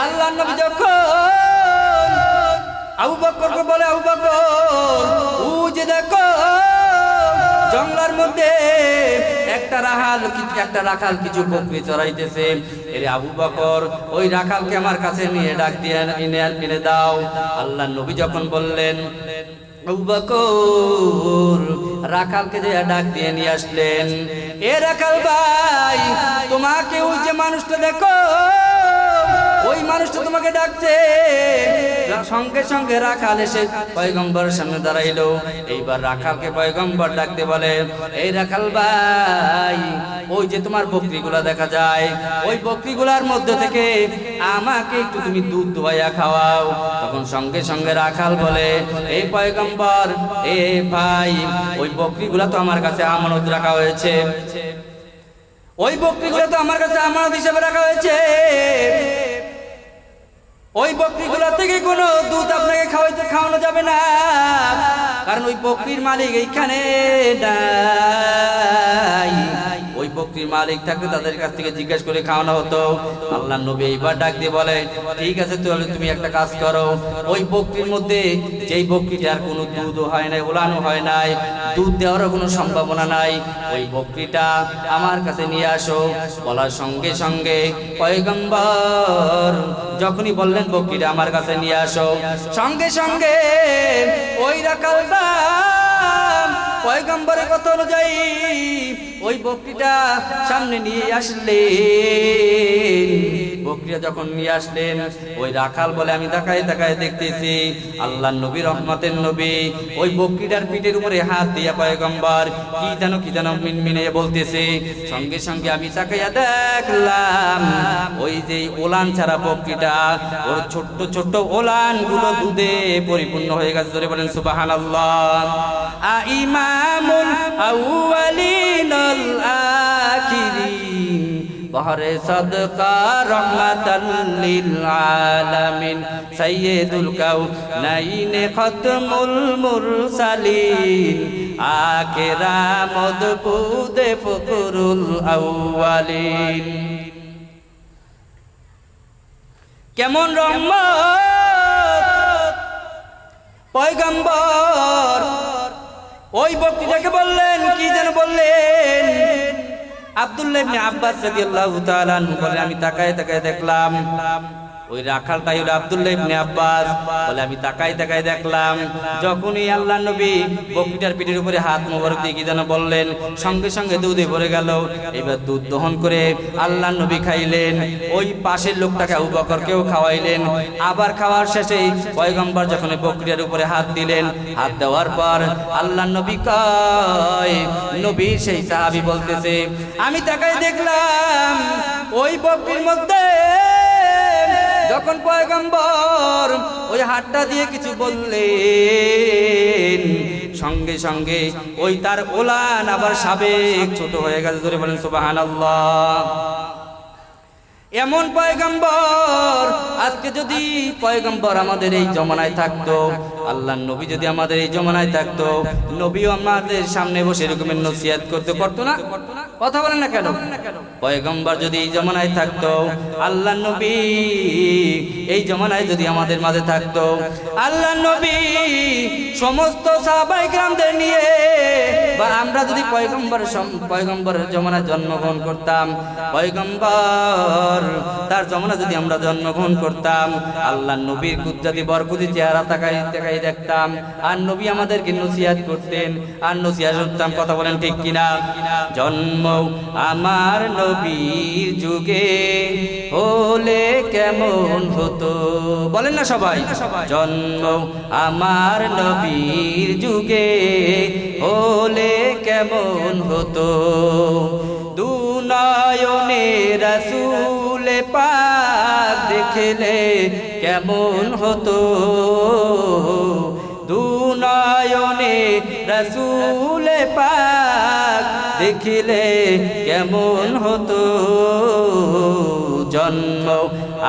আল্লাহ নবী যখন আবু বকরকে বলে, আবু বকর, ও যে দেখো জঙ্গলের মধ্যে একটা রাখাল কিছু বকরি চড়াইতেছে, এরে আবু বকর, ওই রাখালকে আমার কাছে নিয়ে ডাক দিয়ে এনে দাও। আল্লাহ নবী যখন বললেন, আবু বকর রাখালকে যে ডাক দিয়ে নিয়ে আসলেন, এ রাখাল ভাই, তোমাকে ওই যে মানুষটা দেখো, ওই মানুষটা তোমাকে ডাকছে। সঙ্গে সঙ্গে রাখাল এসে পয়গম্বরের সামনে দাঁড়াইলো। এইবার রাখালকে পয়গম্বর ডাকতে বলে, এই রাখাল ভাই, ওই যে তোমার বকরিগুলা দেখা যায়, ওই বকরিগুলার মধ্যে থেকে আমাকে একটু তুমি দুধ দোয়াইয়া খাওয়াও। তখন সঙ্গে সঙ্গে রাখাল বলে, এই পয়গম্বর, এ ভাই, ওই বকরিগুলা তো আমার কাছে আমানত রাখা হয়েছে, ওই বকরিগুলা তো আমার কাছে আমানত হিসেবে রাখা হয়েছে, ওই বকরিগুলা থেকে কোনো দুধ আপনাকে খাওয়ানো যাবে না, কারণ ওই বকরির মালিক এইখানে নাই। ওই বকরির মালিক থাকলে তাদের কাছ থেকে জিজ্ঞেস করে খাওয়ানো হতো। আল্লাহ নবী এইবার ডাক দিয়ে বলে, ঠিক আছে তাহলে তুমি একটা কাজ করো, ওই বকরির মধ্যে যেই বকরিটার কোনো দুধও হয় নাই, ওলানো হয় নাই, দুধ দেওয়ারও কোনো সম্ভাবনা নাই, ওই বকরিটা আমার কাছে নিয়ে আসো। বলার সঙ্গে সঙ্গে পয়গম্বর যখনই বললেন বকরিটা আমার কাছে নিয়ে আসো, সঙ্গে সঙ্গে ওই রাখালটা পয়গম্বরের কথা অনুযায়ী ওই বকরিটা সামনে নিয়ে আসলেন। বকরিটা যখন নিয়ে আসলেন, ওই রাখাল বলে আমি তাকায় তাকায় দেখতেছি আল্লাহ নবী রহমতের নবী ওই বকরিটার পিঠের উপরে হাত দিয়া পয়গম্বর কি যেন মিনমিনে বলতেছে। সঙ্গে সঙ্গে আমি তাকাইয়া দেখলাম ওই যে ওলান ছাড়া বকরিটা, ওর ছোট্ট ছোট্ট ওলান গুলো দুধে পরিপূর্ণ হয়ে গেছে। ধরে বলেন সুবহানাল্লাহ। ইমামুল আউয়ালিন আল আখিরিন বহরে সাদকা রাহমাতাল লিল আলামিন সাইয়্যিদুল কাউনাইন খাতমুল মুরসালিন আখিরা মদপুদে ফকরুল আউয়ালিন। কেমন রহমত পয়গম্বর ওই বকরিটাকে বললেন, কি যেন বললেন, আব্দুল্লাহ ইবনে আব্বাস রাদিয়াল্লাহু তাআলা আনহু বলে আমি তাকায় তাকায় দেখলাম ওই রাখালটাই হলো আব্দুল্লাহ ইবনে আব্বাস বলে আমি তাকায় তাকায় দেখলাম যখনই আল্লাহ নবী বকরিটার পিঠের উপরে হাত মোবারক দিয়ে কি যেন বললেন, সঙ্গে সঙ্গে দুধে ভরে গেল। এবার দুধ দহন করে আল্লাহ নবী খাইলেন, ওই পাশের লোকটাকে আবু বকরকেও খাওয়াইলেন। আবার খাওয়ার শেষে পয়গম্বর যখন বকরিটার উপরে হাত দিলেন, হাত দেওয়ার পর আল্লাহ নবী কয়, নবীর সেই সাহাবী বলতেছে আমি তাকায় দেখলাম ওই বকরির মধ্যে যখন পয়গম্বর ওই হাতটা দিয়ে কিছু বললেন, সঙ্গে সঙ্গে ওই তার ওলান আবার সাবেক ছোট হয়ে গেছে। ধরে বলেন সুবহানাল্লাহ। এমন পয়গম্বর আজকে যদি পয়গম্বর আমাদের এই জমানায় থাকতো, আল্লাহর নবী যদি আমাদের এই জমানায় থাকতো, নবীও আমাদের সামনে বসে এরকমের নসিহত করতো না? কথা বলেন না কেন? পয়গম্বর যদি এই জমানায় থাকতো, আল্লাহর নবী এই জমানায় যদি আমাদের মাঝে থাকতো, আল্লাহর নবী সমস্ত সাহাবায়ে কেরামদের নিয়ে, বা আমরা যদি পয়গম্বরের জমানায় জন্মগ্রহণ করতাম, পয়গম্বর তার জমানা যদি আমরা জন্মগ্রহণ করতাম, আল্লাহর নবীর কুদরতি বরকতি চেহারা তাকাই তাকাই দেখতাম, আর নবী আমাদেরকে নসিহত করতেন আর নসিহত করতাম। কথা বলেন ঠিক কিনা? জন্ম আমার নবীর যুগে হলে কেমন হতো, বলেন না সবাই? জন্ম আমার নবীর যুগে হলে কেমন হতো, দুনয়নে রাসূল পাক দেখলে কেমন হতো, দুনয়নে রাসূল পাক দেখিলে কেমন হতো, জন্ম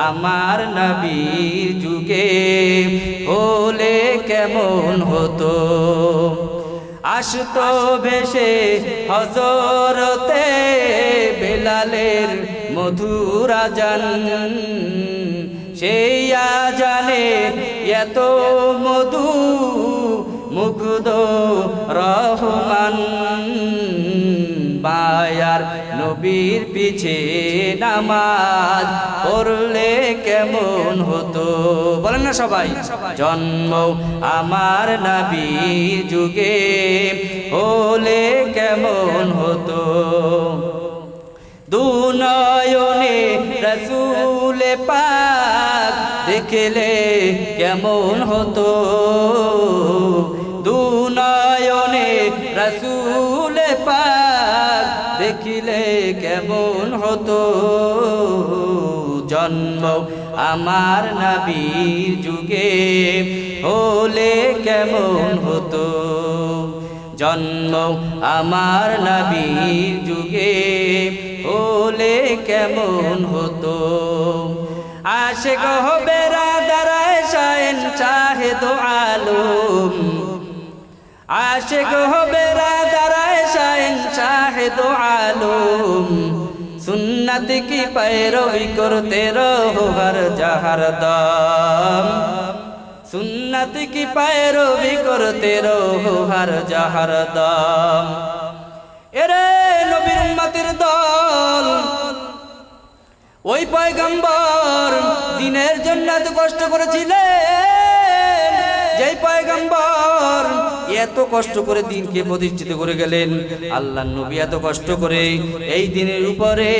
আমার নবীর যুগে হলে কেমন হতো, আসতো ভেসে হযরতে বেলালের মধুর আযান, সেই আযানে এত মধু মুগ্ধ রহমান, মায়ার নবীর পিছে নামাজ পড়লে কেমন হতো, বলেন না সবাই? জন্ম আমার নবীর যুগে হলে কেমন হতো, দুনয়নে রাসূল পাক দেখলে কেমন হতো, দুনয়নে রাসূল পাক দেখিলে কেমন হতো, জন্ম আমার নবীর যুগে হলে কেমন হতো, জন্ম আমার নবীর যুগে হলে কেমন হতো, আশিক হবে রাদারায় শাইন শাহেদ আলম, আশিক হবে রাদারায় শাইন শাহেদ আলম, सुन्नत की पैरवी करते रहो हर जहर दम सुन्नत की पैरवी करते रहो हर जहर दम एरे नबीर उम्मतेर दल ওই পয়গম্বর দিনের জন্য এত কষ্ট করেছিলেন যেই পয়গম্বর এত কষ্ট করে দিনকে প্রতিষ্ঠিত করে গেলেন আল্লাহর নবী এত কষ্ট করে এই দিনের উপরে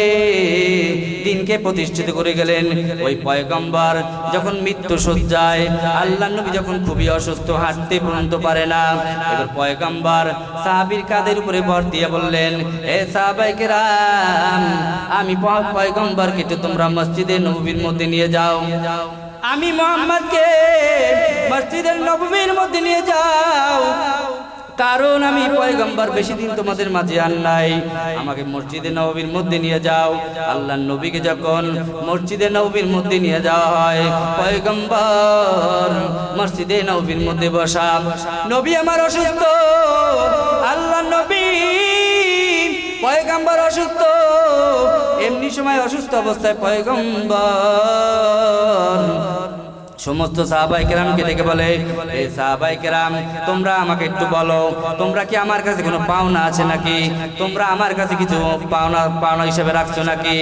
দিনকে প্রতিষ্ঠিত করে গেলেন ওই পয়গম্বর যখন মৃত্যু সজ্জায় আল্লাহর নবী যখন খুবই অসুস্থ হাঁটতে পর্যন্ত পারে না এবার পয়গম্বর সাহাবীর কাঁধের উপরে ভর দিয়ে বললেন হে সাহাবায়ে কেরাম আমি পয়গম্বরকে তোমরা মসজিদে নববীর মধ্যে নিয়ে যাও আমি মুহাম্মদকে মসজিদের নববীর মধ্যে নিয়ে যাও কারণ আমি পয়গম্বর বেশি দিন তোমাদের মাঝে আর নাই আমাকে মসজিদে নববীর মধ্যে নিয়ে যাও আল্লাহর নবীকে যখন মসজিদে নববীর মধ্যে নিয়ে যাওয়া হয় পয়গম্বর মসজিদে নববীর মধ্যে বসা নবী আমার অসুস্থ আল্লাহর নবী পয়গম্বর অসুস্থ এমনি সময় অসুস্থ অবস্থায় পয়গম্বর সমস্ত সাহাবায়ে কেরামকে ডেকে বলে এই সাহাবায়ে কেরাম তোমরা আমাকে একটু বলো তোমরা কি আমার কাছে কোনো পাওনা আছে নাকি তোমরা আমার কাছে কিছু পাওনা হিসেবে রাখছো নাকি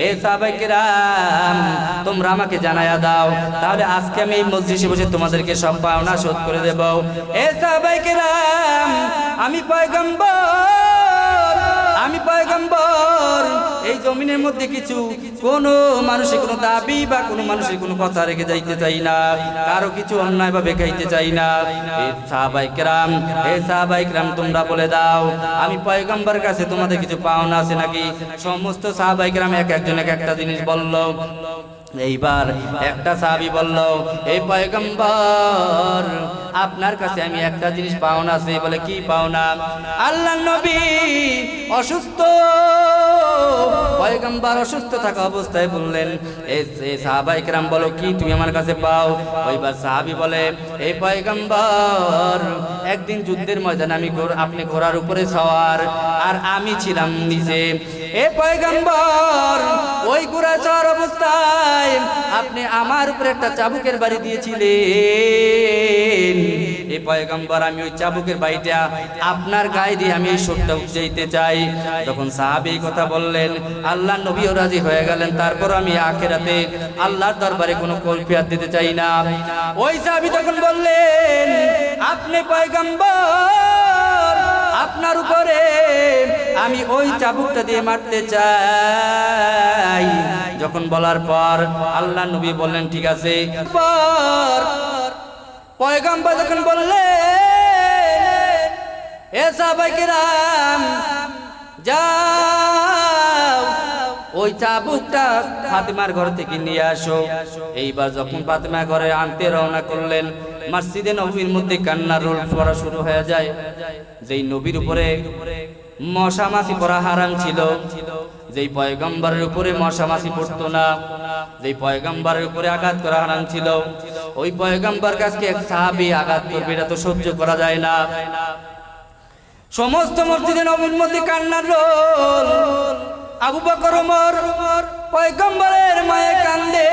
এই সাহাবায়ে কেরাম তোমরা আমাকে জানায়া দাও তাহলে আজকে আমি এই মজলিসে বসে তোমাদেরকে সব পাওনা শোধ করে দেব এই সাহাবায়ে কেরাম আমি পয়গম্বর এই জমিনের মধ্যে কিছু কোনো মানুষের কোনো দাবি বা কোনো মানুষের কোনো কথা রেখে যাইতে চাই না কারো কিছু অন্যায় ভাবে খাইতে চাই না এই সাহাবায়ে কেরাম তোমরা বলে দাও আমি পয়গম্বরের কাছে তোমাদের কিছু পাওনা আছে নাকি সমস্ত সাহাবায়ে কেরাম একজন একটা জিনিস বলল এইবার একটা সাহাবী বলল এই পয়গম্বর আপনার কাছে আমি একটা জিনিস পাওনা আছে বলে কি পাওনা আল্লাহর নবী অসুস্থ পয়গম্বর অসুস্থ থাকা অবস্থায় বললেন এই সাহাবায়ে কেরাম বলো কি তুমি আমার কাছে পাও ওইবার সাহাবী বলে এই পয়গম্বর একদিন যুদ্ধের ময়দানে আপনি ঘোড়ার উপরে সওয়ার আর আমি ছিলাম নিচে এই পয়গম্বর ওই ঘোড়া সওয়ার অবস্থায় আপনি আমার উপরে একটা চাবুকের বাড়ি দিয়েছিলেন এই পয়গম্বর আমি ওই চাবুকের বাড়িটা আপনার গায়ে দিয়ে আমি এই শোকটা উঠাইতে চাই যখন সাহাবী কথা বললেন আল্লাহর নবীও রাজি হয়ে গেলেন তারপর আমি আখিরাতে আল্লাহর দরবারে কোনো কৈফিয়ত দিতে চাই না ওই সাহাবী তখন বললেন আপনি পয়গম্বর আপনার উপরে আমি ওই চাবুকটা দিয়ে মারতে চাই যখন বলার পর আল্লাহর নবী বললেন ঠিক আছে পয়গম্বর যখন বললেন এ সাহাবায়ে কেরাম যাও ওই চাবুকটা ফাতেমার ঘর থেকে নিয়ে আসো এইবার যখন ফাতেমা ঘরে আনতে রওনা করলেন মসজিদে নববীর মধ্যে কান্নার রোল পড়া শুরু হয়ে যায় যেই নবীর উপরে মশা মাছি পড়া হারাম ছিল যেই পয়গম্বরের উপরে মশা মাছি পড়তো না যেই পয়গম্বরের উপরে আঘাত করা হারাম ছিল ওই পয়গম্বর কাছে এক সাহাবী আঘাত করবে এটা তো সহ্য করা যায় না সমস্ত মসজিদে নববীর মধ্যে কান্নার রোল আবু বকর ওমর পয়গম্বরের মায়ে কান্দে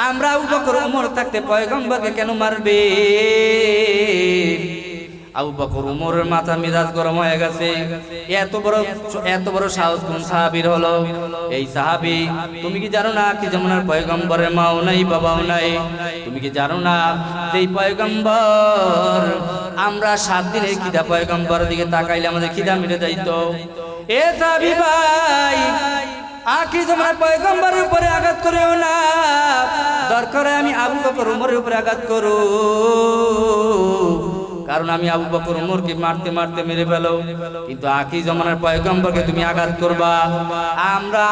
আমরা আবু বকর ওমর থাকতে পয়গম্বরকে কেন মারবে আবু বকর ওমরের মাথা মেজাজ গরম হয়ে গেছে এত বড় সাহস কোন সাহাবীর হলো এই সাহাবী তুমি কি জানো না কি জামানার পয়গম্বরের মাও নাই বাবাও নাই তুমি কি জানো না যেই পয়গম্বর আমরা 7 দিনের খিদা পয়গম্বরের দিকে তাকাইলে আমাদের খিদা মিটে যাইতো এ সাহাবী ভাই আখি জামানার পয়গম্বরের উপরে আঘাত করিও না দরকার আমি আবু বকর ওমরের উপরে আঘাত করো কারণ আমি আবু বকর ওমরকে মারতে মারতে মেরে ফেলো কিন্তু আখি জামানার পয়গম্বরকে তুমি আঘাত করবা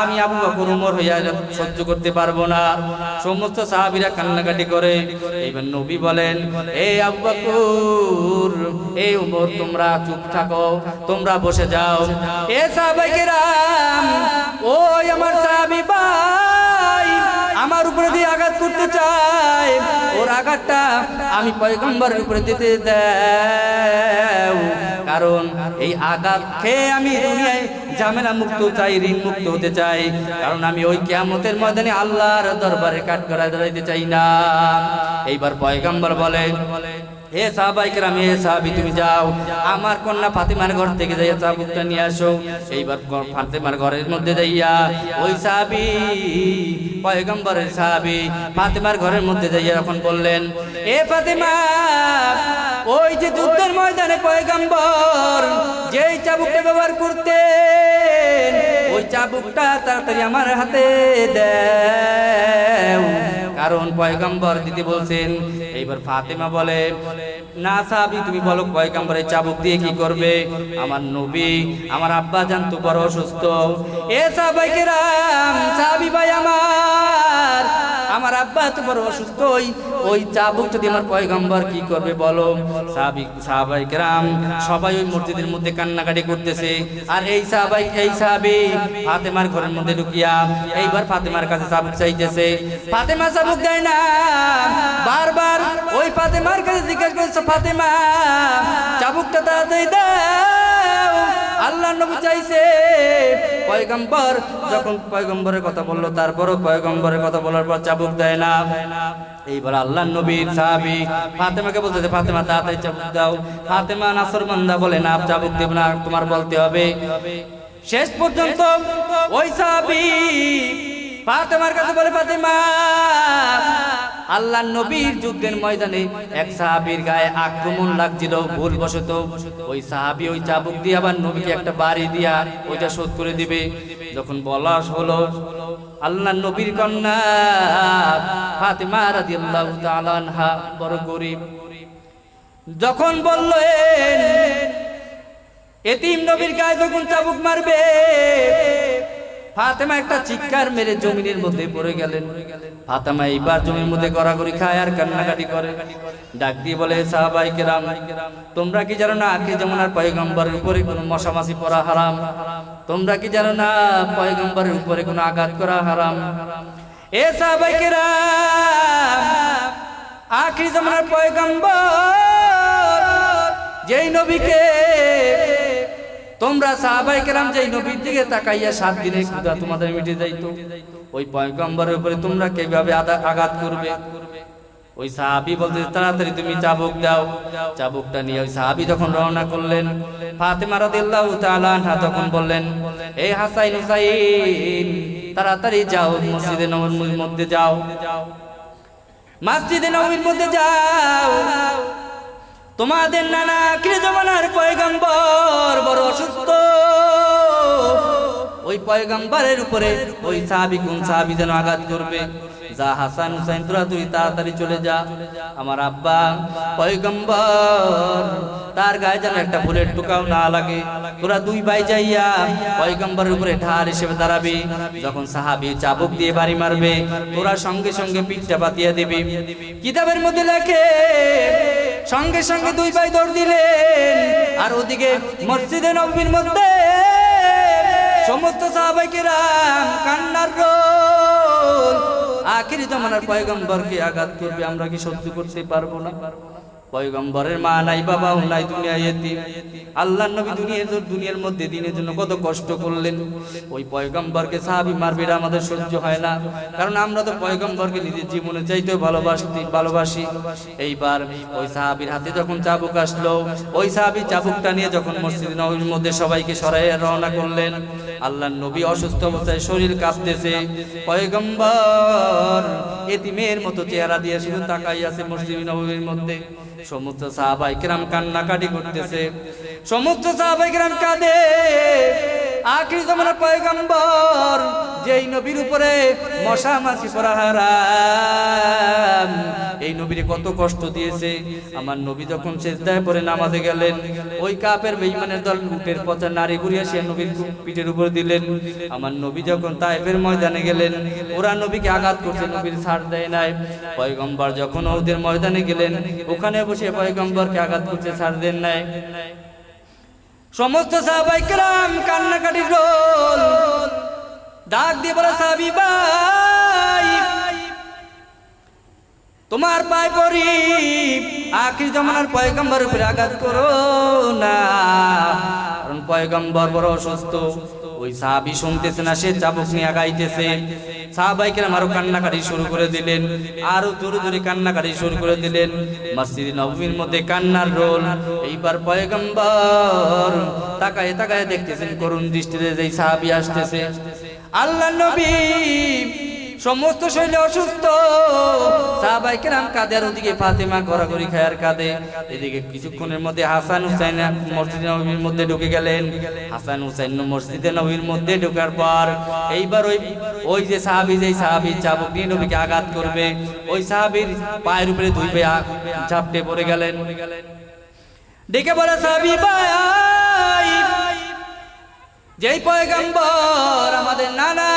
আমি আবু বকর ওমর হইয়া সহ্য করতে পারবো না সমস্ত সাহাবীরা কান্নাকাটি করে এইবার নবী বলেন এই আবু বকর এই ওমর তোমরা চুপ থাকো তোমরা বসে যাও এ সাহাবায়ে কেরাম ওই আমার সাহাবী ভাই আমার উপরে দিয়ে আঘাত করতে চায় ওর আঘাতটা আমি পয়গম্বরের উপরে দিতে দাও কারণ এই আঘাত খেয়ে আমি দুনিয়ায় ঝামেলা মুক্ত চাই, ঋণ মুক্ত হতে চাই, কারণ আমি ওই কিয়ামতের ময়দানে আল্লাহর দরবারে কাঠগড়ায় দাঁড়াইতে চাই না। এইবার পয়গম্বর বলেন, হে সাহাবায়ে কেরাম, হে সাহাবী, তুমি যাও আমার কন্যা ফাতেমার ঘর থেকে যাইয়া চাবুকটা নিয়ে আসো। এইবার ফাতেমার ঘরের মধ্যে যাইয়া ওই সাহাবী, পয়গম্বরের সাহাবী ফাতেমার ঘরের মধ্যে যাইয়া এখন বললেন, এ ফাতেমা, ওই যে যুদ্ধের ময়দানে পয়গম্বর যেই চাবুকটা ব্যবহার করতেন, ওই চাবুকটা তাড়াতাড়ি আমার হাতে দাও, কারণ পয়গম্বর দিতে বলছেন। এইবার ফাতেমা বলে, না সাহাবী, তুমি বলো পয়গম্বরের চাবুক দিয়ে কি করবে? আমার নবী, আমার আব্বা জান তো বড় অসুস্থ। এ সাহাবায়ে কেরাম, সাহাবী ভাই আমার আব্বা তো বড় অসুস্থ, ওই চাবুক যদি আমার পয়গম্বর কি করবে বলো? সাহাবায়ে কেরাম সবাই ওই মসজিদের মধ্যে কান্নাকাটি করতেছে, আর এই সাহাবী ফাতেমার ঘরের মধ্যে ঢুকিয়া এইবার ফাতেমার কাছে চাবুক চাইতেছে। ফাতেমা চাবুক দেয় না, বারবার ওই ফাতেমার কাছে জিজ্ঞাসা করছে, ফাতেমা চাবুকটা তাড়াতাড়ি দাও, আল্লাহর নবী চাইছে। পয়গম্বর যখন পয়গম্বরের কথা বললো, তারপরও পয়গম্বরের কথা বলার পর চাবুক দেয় না। এইবার আল্লাহর নবীর সাহাবী ফাতেমাকে বলতেছে, ফাতেমা তাড়াতাড়ি চাবুক দাও। ফাতেমা নাফরমান্দা বলে, না চাবুক দেব না, তোমার বলতে হবে। শেষ পর্যন্ত ওই সাহাবী ফাতেমার কাছে বলে, ফাতেমা, আল্লাহর নবীর যুদ্ধের ময়দানে এক সাহাবীর গায়ে আক্রমণ লাগছিল, ভুলবশত ওই সাহাবী ওই চাবুক দিয়ে আবার নবীকে একটা বাড়ি দিয়া ওইটা শোধ করে দিবে। যখন বলা হলো, আল্লাহর নবীর কন্যা ফাতেমা রাদিয়াল্লাহু তাআলা আনহা বড় গরীব, যখন বললেন এতিম নবীর গায়ে যখন চাবুক মারবে, ফাতেমা একটা চিৎকার মেরে জমিনের মধ্যে পড়ে গেলেন। ফাতেমা এইবার জমির মধ্যে গড়াগড়ি খায় আর কান্নাকাটি করে। ডাক দিয়ে বলে, সাহাবায়ে কেরাম, তোমরা কি জানো না আখির জামানার পয়গম্বরের উপরে কোনো মশামাছি পড়া হারাম? তোমরা কি জানো না পয়গম্বরের উপরে কোনো আঘাত করা হারাম? এ সাহাবায়ে কেরাম, আখির জামানার পয়গম্বর যেই নবীকে তোমরা সাহাবায়ে কেরাম যেই নবীর দিকে তাকাইয়া 7 দিনের ক্ষুধা তোমাদের মিটে যাইতো, ওই পয়গম্বরের উপরে তোমরা কিভাবে আঘাত করবে? ওই সাহাবী বলতে, তাড়াতাড়ি তুমি চাবুক দাও। চাবুকটা নিয়ে ওই সাহাবী যখন রওনা করলেন, ফাতেমা রাদিয়াল্লাহু তাআলা আনহা তখন বললেন, এই হাসাইন হুসাইন, তাড়াতাড়ি যাও মসজিদে নববীর মধ্যে যাও, মসজিদে নববীর মধ্যে যাও, তোমাদের নানা আখির জামানার পয়গম্বর বড় অসুস্থ। ওই পয়গম্বরের উপরে ওই সাহাবী কোন সাহাবী যেন আঘাত করবে। যা হাসান হুসাইন, তোরা তুই তাড়াতাড়ি চলে যা, আমার আব্বা পয়গম্বর তার গায়ে যেন একটা ফুলের টুকাও না লাগে। তোরা 2 ভাই যাইয়া পয়গম্বরের উপরে ঢাল হিসেবে দাঁড়াবি। যখন সাহাবী চাবুক দিয়ে বাড়ি মারবে, তোরা সঙ্গে সঙ্গে পিঠটা বাতিয়ে দিবি। কিতাবের মধ্যে লেখে, সঙ্গে সঙ্গে 2 ভাই দৌড় দিলেন, আর ওদিকে মসজিদে নববীর মধ্যে সমস্ত সাহাবায়ে কেরাম কান্নার রোল। আখির জামানার পয়গম্বরকে আঘাত করবে, আমরা কি সহ্য করতে পারবো না? পয়গম্বরের মা নাই, বাবাও নাই, দুনিয়ায় এতিম। আল্লাহর নবী দুনিয়ার মধ্যে দিনের জন্য কত কষ্ট করলেন। ওই পয়গম্বরকে সাহাবী মারবে, আমাদের সহ্য হয় না, কারণ আমরা তো পয়গম্বরকে নিজের জীবনে চাইতেও ভালোবাসি। এইবার ওই সাহাবীর হাতে যখন চাবুক আসলো, ওই সাহাবী চাবুকটা নিয়ে যখন মসজিদ নববীর মধ্যে সবাইকে সরাইয়া রওনা করলেন, আল্লাহর নবী অসুস্থ অবস্থায়, শরীর কাঁপতেছে। পয়গম্বর এতিমের মতো চেহারা দিয়ে শুধু তাকাই আছে মসজিদ নববীর মধ্যে। সমস্ত সাহাবায়ে কেরাম কান্নাকাটি করতেছে, সমস্ত সাহাবায়ে কেরাম কাঁদে। আখির জামানার পয়গম্বর যেই নবীর উপরে মশা মাছি পড়া হারাম, এই নবীরে কত কষ্ট দিয়েছে। আমার নবী যখন সিজদায় পড়ে নামাজে গেলেন, ওই কাফের বেঈমানের দল উটের পচা নারী ঘুরিয়ে সে নবীর পিঠের উপর দিলেন। আমার নবী যখন তায়েফের ময়দানে গেলেন, ওরা নবীকে আঘাত করছে, নবীর ছাড় দেয় নাই। পয়গম্বর যখন উহুদের ময়দানে গেলেন, ওখানে বসে পয়গম্বরকে আঘাত করছে, ছাড় দেন নাই। সমস্ত সাহাবায়ে কেরাম কান্নাকাটির রোল। ডাক দিয়ে বলে, সাহাবী ভাই, তোমার পায়ে পড়ি, আখির জামানার পয়গম্বরের উপরে আঘাত করো না, কারণ পয়গম্বর বড় অসুস্থ। ওই সাহাবী শুনতেছে না, সে চাবুক নিয়ে আগাইতেছে। সাহাবায়ে কেরাম আরো কান্নাকাটি শুরু করে দিলেন, আরো জোরে জোরে কান্নাকাটি শুরু করে দিলেন। মসজিদে নববীর মধ্যে কান্নার রোল। এইবার পয়গম্বর তাকায় তাকায় দেখতেছেন করুণ দৃষ্টিতে যেই সাহাবী আসতেছে। আল্লাহর নবী সমস্ত শরীরে অসুস্থ, সাহাবায়ে কেরাম কাঁদে, আর ওদিকে ফাতেমা গড়াগড়ি খায় আর কাঁদে। এদিকে কিছুক্ষণের মধ্যে হাসান হুসাইন মসজিদে নববীর মধ্যে ঢুকে গেলেন। হাসান হুসাইন মসজিদে নববীর মধ্যে ঢোকার পর এইবার ওই যে সাহাবী চাবুক নিয়ে নবীকে আঘাত করবে, ওই সাহাবীর পায়ের উপরে দুই পা ঝাপটে পড়ে গেলেন। ডেকে বলে, সাহাবী ভাই, যেই পয়গম্বর আমাদের নানা,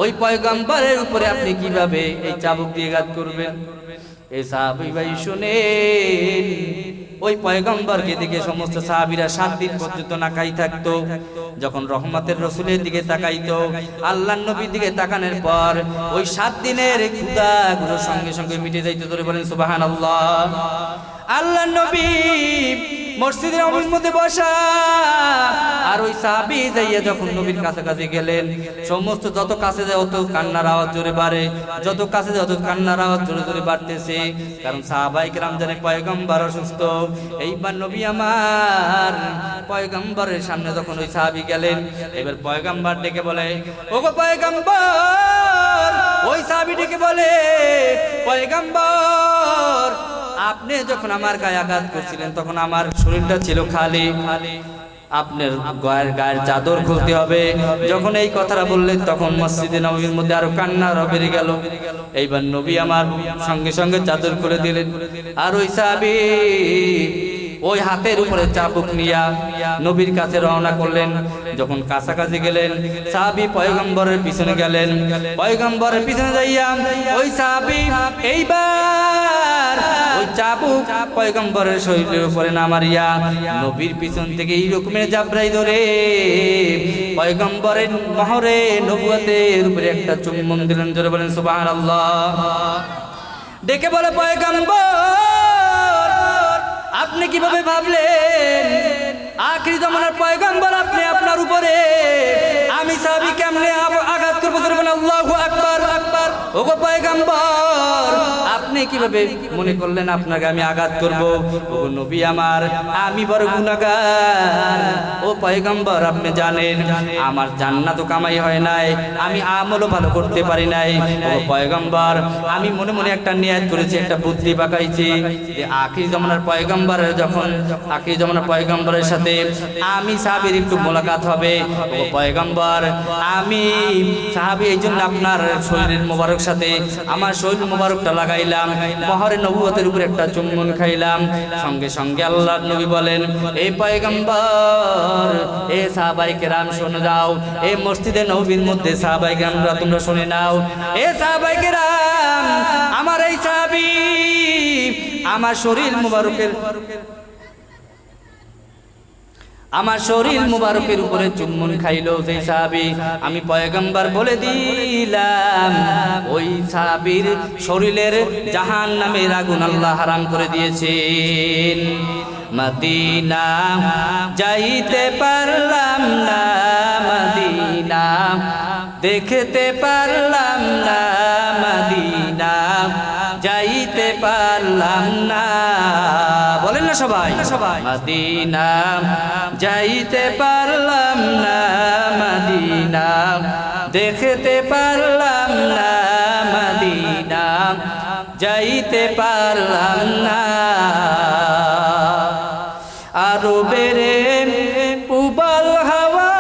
ওই পয়গম্বরের উপরে আপনি কিভাবে এই চাবুক দিয়ে আঘাত করবেন? এই সাহাবী ভাই শুনেন, ওই পয়গম্বরকে দেখে সমস্ত সাহাবীরা 7 দিন পর্যন্ত না খাই থাকতো। যখন রহমতের রাসূলের দিকে তাকাইতো, আল্লাহর নবীর দিকে তাকানোর পর ওই 7 দিনের ক্ষুধাগুলো সঙ্গে সঙ্গে মিটে যাইতো। ধরে বলেন সুবহানাল্লাহ। আল্লাহর নবী মসজিদে নববীর মধ্যে বসা, আর ওই সাহাবী যাইয়া যখন নবীর কাছাকাছি গেলেন, সমস্ত যত কাছে যায় অত কান্নার আওয়াজ জোরে বাড়ে, যত কাছে যায় অত কান্নার আওয়াজ জোরে জোরে বাড়তেছে। কারণ সাহাবায়ে কেরাম জানে পয়গম্বর অসুস্থ। এইবার নবী আমার পয়গম্বরের সামনে যখন ওই সাহাবী গেলেন, এবার পয়গম্বর ডেকে বলে, ওগো পয়গম্বর। ওই সাহাবী ডেকে বলে, পয়গম্বর, আপনি যখন আমার গায়ে আঘাত করছিলেন তখন আমার শরীরটা ছিল খালি, আপনার গায়ের চাদর খুলতে হবে। যখন এই কথাটা বললেন তখন মসজিদে নববীর মধ্যে আরো কান্না বেড়ে গেল। এইবার নবী আমার সঙ্গে সঙ্গে চাদর করে দিলেন। আর ওই সাহাবী ওই হাতের উপরে চাবুক নিয়া নবীর কাছে রওনা করলেন। যখন কাছাকাছি গেলেন, সাহাবী পয়গম্বরের পিছনে গেলেন। পয়গম্বরের পিছনে যাইয়া ওই সাহাবী এইবার ওই চাবুক পয়গম্বরের শরীরের উপরে না মারিয়া নবীর পিছন থেকে এই রকমের জাবরাই ধরে পয়গম্বরের মহরে নবুয়তের উপরে একটা চুম্বন দিলেন। জোরে বলেন সুবহানাল্লাহ। ডেকে বলে, পয়গম্বর, আপনি কিভাবে ভাবলেন আখিরি জামানার পয়গম্বর আপনি, আপনার উপরে আমি সাহাবী কেমনে আঘাত করবো? আল্লাহু আকবার। ওগো পয়গম্বর, আপনি কিভাবে মনে করলেন আপনাকে আমি আঘাত করব? ওগো নবী আমার, আমি বড় গুনাহগার। ও পয়গম্বর, আপনি জানেন আমার জান্নাতও কামাই হয় নাই, আমি আমলও ভালো করতে পারি নাই। ও পয়গম্বর, আমি মনে মনে একটা নিয়ত করেছি, একটা বুদ্ধি পাকাইছি যে আখিরি জামানার পয়গম্বরের যখন আখিরি জামানার পয়গম্বরের সাথে আমি সাহাবীর একটু মোলাকাত হবে। ও পয়গম্বর, আমি সাহাবী এই জন্য আপনার শরীরের মোবারক সাথে আমার শরীর মোবারকটা লাগাইলাম, মহরে নবুয়তের উপরে একটা চুম্বন খাইলাম। সঙ্গে সঙ্গে আল্লাহর নবী বলেন, এই পয়গম্বর, এ সাহাবায়ে কেরাম শুনে যাও, এই মসজিদে নববীর মধ্যে সাহাবায়ে কেরামরা তোমরা শুনে নাও। এ সাহাবায়ে কেরাম, আমার এই সাহাবী আমার শরীর মুবারকের উপরে চুম্বন খাইলো যে সাহাবী, আমি পয়গম্বর বলে দিলাম ওই সাহাবীর শরীরের জাহান্নামের আগুন আল্লাহ হারাম করে দিয়েছেন। মদিনা যাইতে পারলাম না, মদিনা দেখতে পারলাম না, মদিনা যাইতে পারলাম না। বলেন না সবাই, মদিনা যাইতে পারলাম না, মদিনা দেখতে পারলাম না, মদিনা যাইতে পারলাম না। আরো বেড়ে উবাল হাওয়া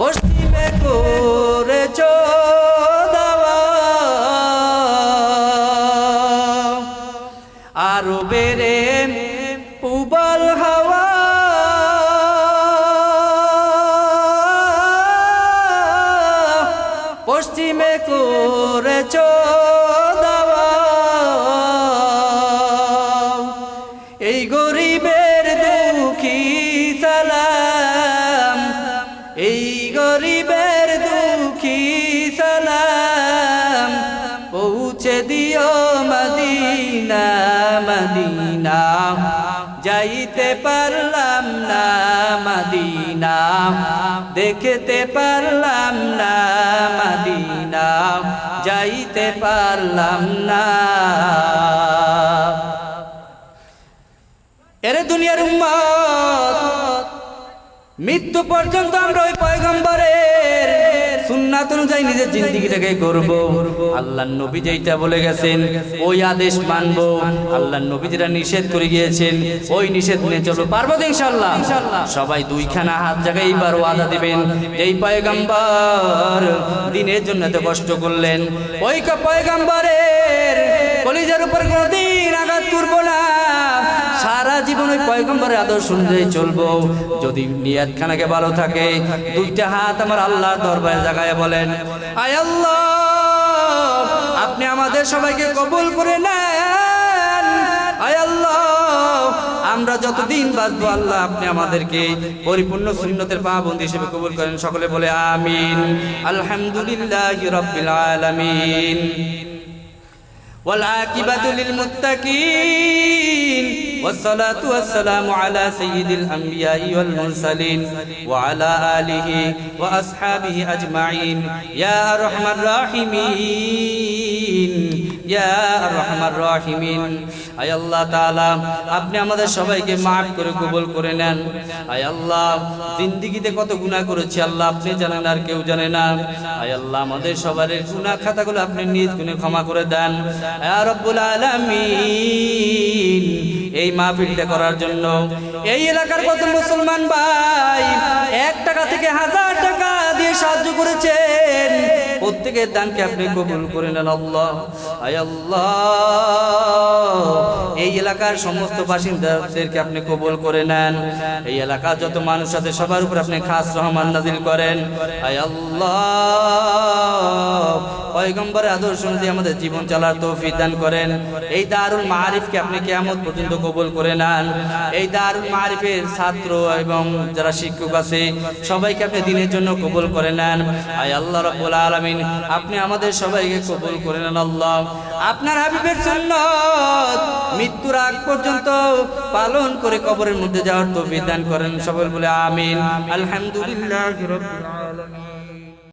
পশ্চিমে করেছ দাওয়া, আরো বেড়ে উবাল হাওয়া পশ্চিমে করেছ দাওয়া। এই গরিবের দুঃখী সালাম, এই গরিবের দুঃখী সালাম পৌঁছে দিও মদিনা। যাইতে পারলাম না মদিনা, দেখতে পারলাম না মদিনা, যাইতে পারলাম না। এরে দুনিয়ার উম্মত, মৃত্যু পর্যন্ত আমরা ওই পয়গম্বরের সুন্নাত অনুযায়ী নিজের জিন্দেগিটাকে করব। আল্লাহর নবী যেটা বলে গেছেন ওই আদেশ মানব। আল্লাহর নবী যেটা নিষেধ করে গিয়েছেন ওই নিষেধ মেনে চলবো। পারবো তো ইনশাআল্লাহ? সবাই দুইখানা হাত জায়গায় এইবার ওয়াদা দিবেন, এই পয়গম্বর দিনের জন্য এত কষ্ট করলেন, ওই পয়গম্বরের কলিজার উপর কোনদিন আঘাত করবো না, সারা জীবন ওই পয়গম্বরের আদর্শ অনুযায়ী চলবো। যদি নিয়তখানাকে ভালো থাকে, দুইটা হাত আমার আল্লাহর দরবারে জাগায় বলেন, আয় আল্লাহ আপনি আমাদের সবাইকে কবুল করে নেন। আয় আল্লাহ আমরা যতদিন বাঁচবো আল্লাহ আপনি আমাদেরকে পরিপূর্ণ সুন্নতের পাবন্দি হিসেবে কবুল করেন। সকলে বলে আমিন। আলহামদুলিল্লাহি রাব্বিল আলামিন। والعاقبة للمتقين والصلاة والسلام على سيد الأنبياء والمرسلين وعلى آله وأصحابه أجمعين يا أرحم الراحمين يا أرحم الراحمين। আয় আল্লাহ তাআলা আপনি আমাদের সবাইকে মাফ করে কবুল করে নেন। আয় আল্লাহ জিন্দেগিতে কত গুনাহ করেছি আল্লাহ আপনি জানেন, আর কেউ জানে না। আয় আল্লাহ আমাদের সবার গুনাহ খাতাগুলো আপনি নিজ গুণে ক্ষমা করে দেন ইয়া রব্বুল আলামিন। এই মাহফিলটা করার জন্য এই এলাকার কত মুসলমান ভাই 1 টাকা থেকে 1000 টাকা দিয়ে সাহায্য করেছেন, প্রত্যেকের দানকে আপনি কবুল করে নেন আল্লাহ। আয় আল্লাহ এই এলাকার সমস্ত বাসিন্দাদেরকে আপনি কবুল করে নেন। এই এলাকার যত মানুষ আছে সবার উপর আপনি খাস রহমান নাজিল করেন। আয় আল্লাহ পয়গম্বরের আদর্শ অনুযায়ী আমাদের জীবন চলার তৌফিক দান করেন। এই দারুল মাআরিফকে আপনি কিয়ামত পর্যন্ত কবুল করে নেন। এই দারুল মাআরিফের ছাত্র এবং যারা শিক্ষক আছে সবাইকে আপনি দিনের জন্য কবুল করে নেন। আয় আল্লাহ রাব্বুল আলামিন আপনি আমাদের সবাইকে কবুল করে নেন আল্লাহ। আপনার হাবিবের সুন্নাত মৃত্যুর আগ পর্যন্ত পালন করে কবরের মধ্যে যাওয়ার তৌফিক দান করেন। সবাই বলে আমিন। আলহামদুলিল্লাহি রাব্বিল আলামিন।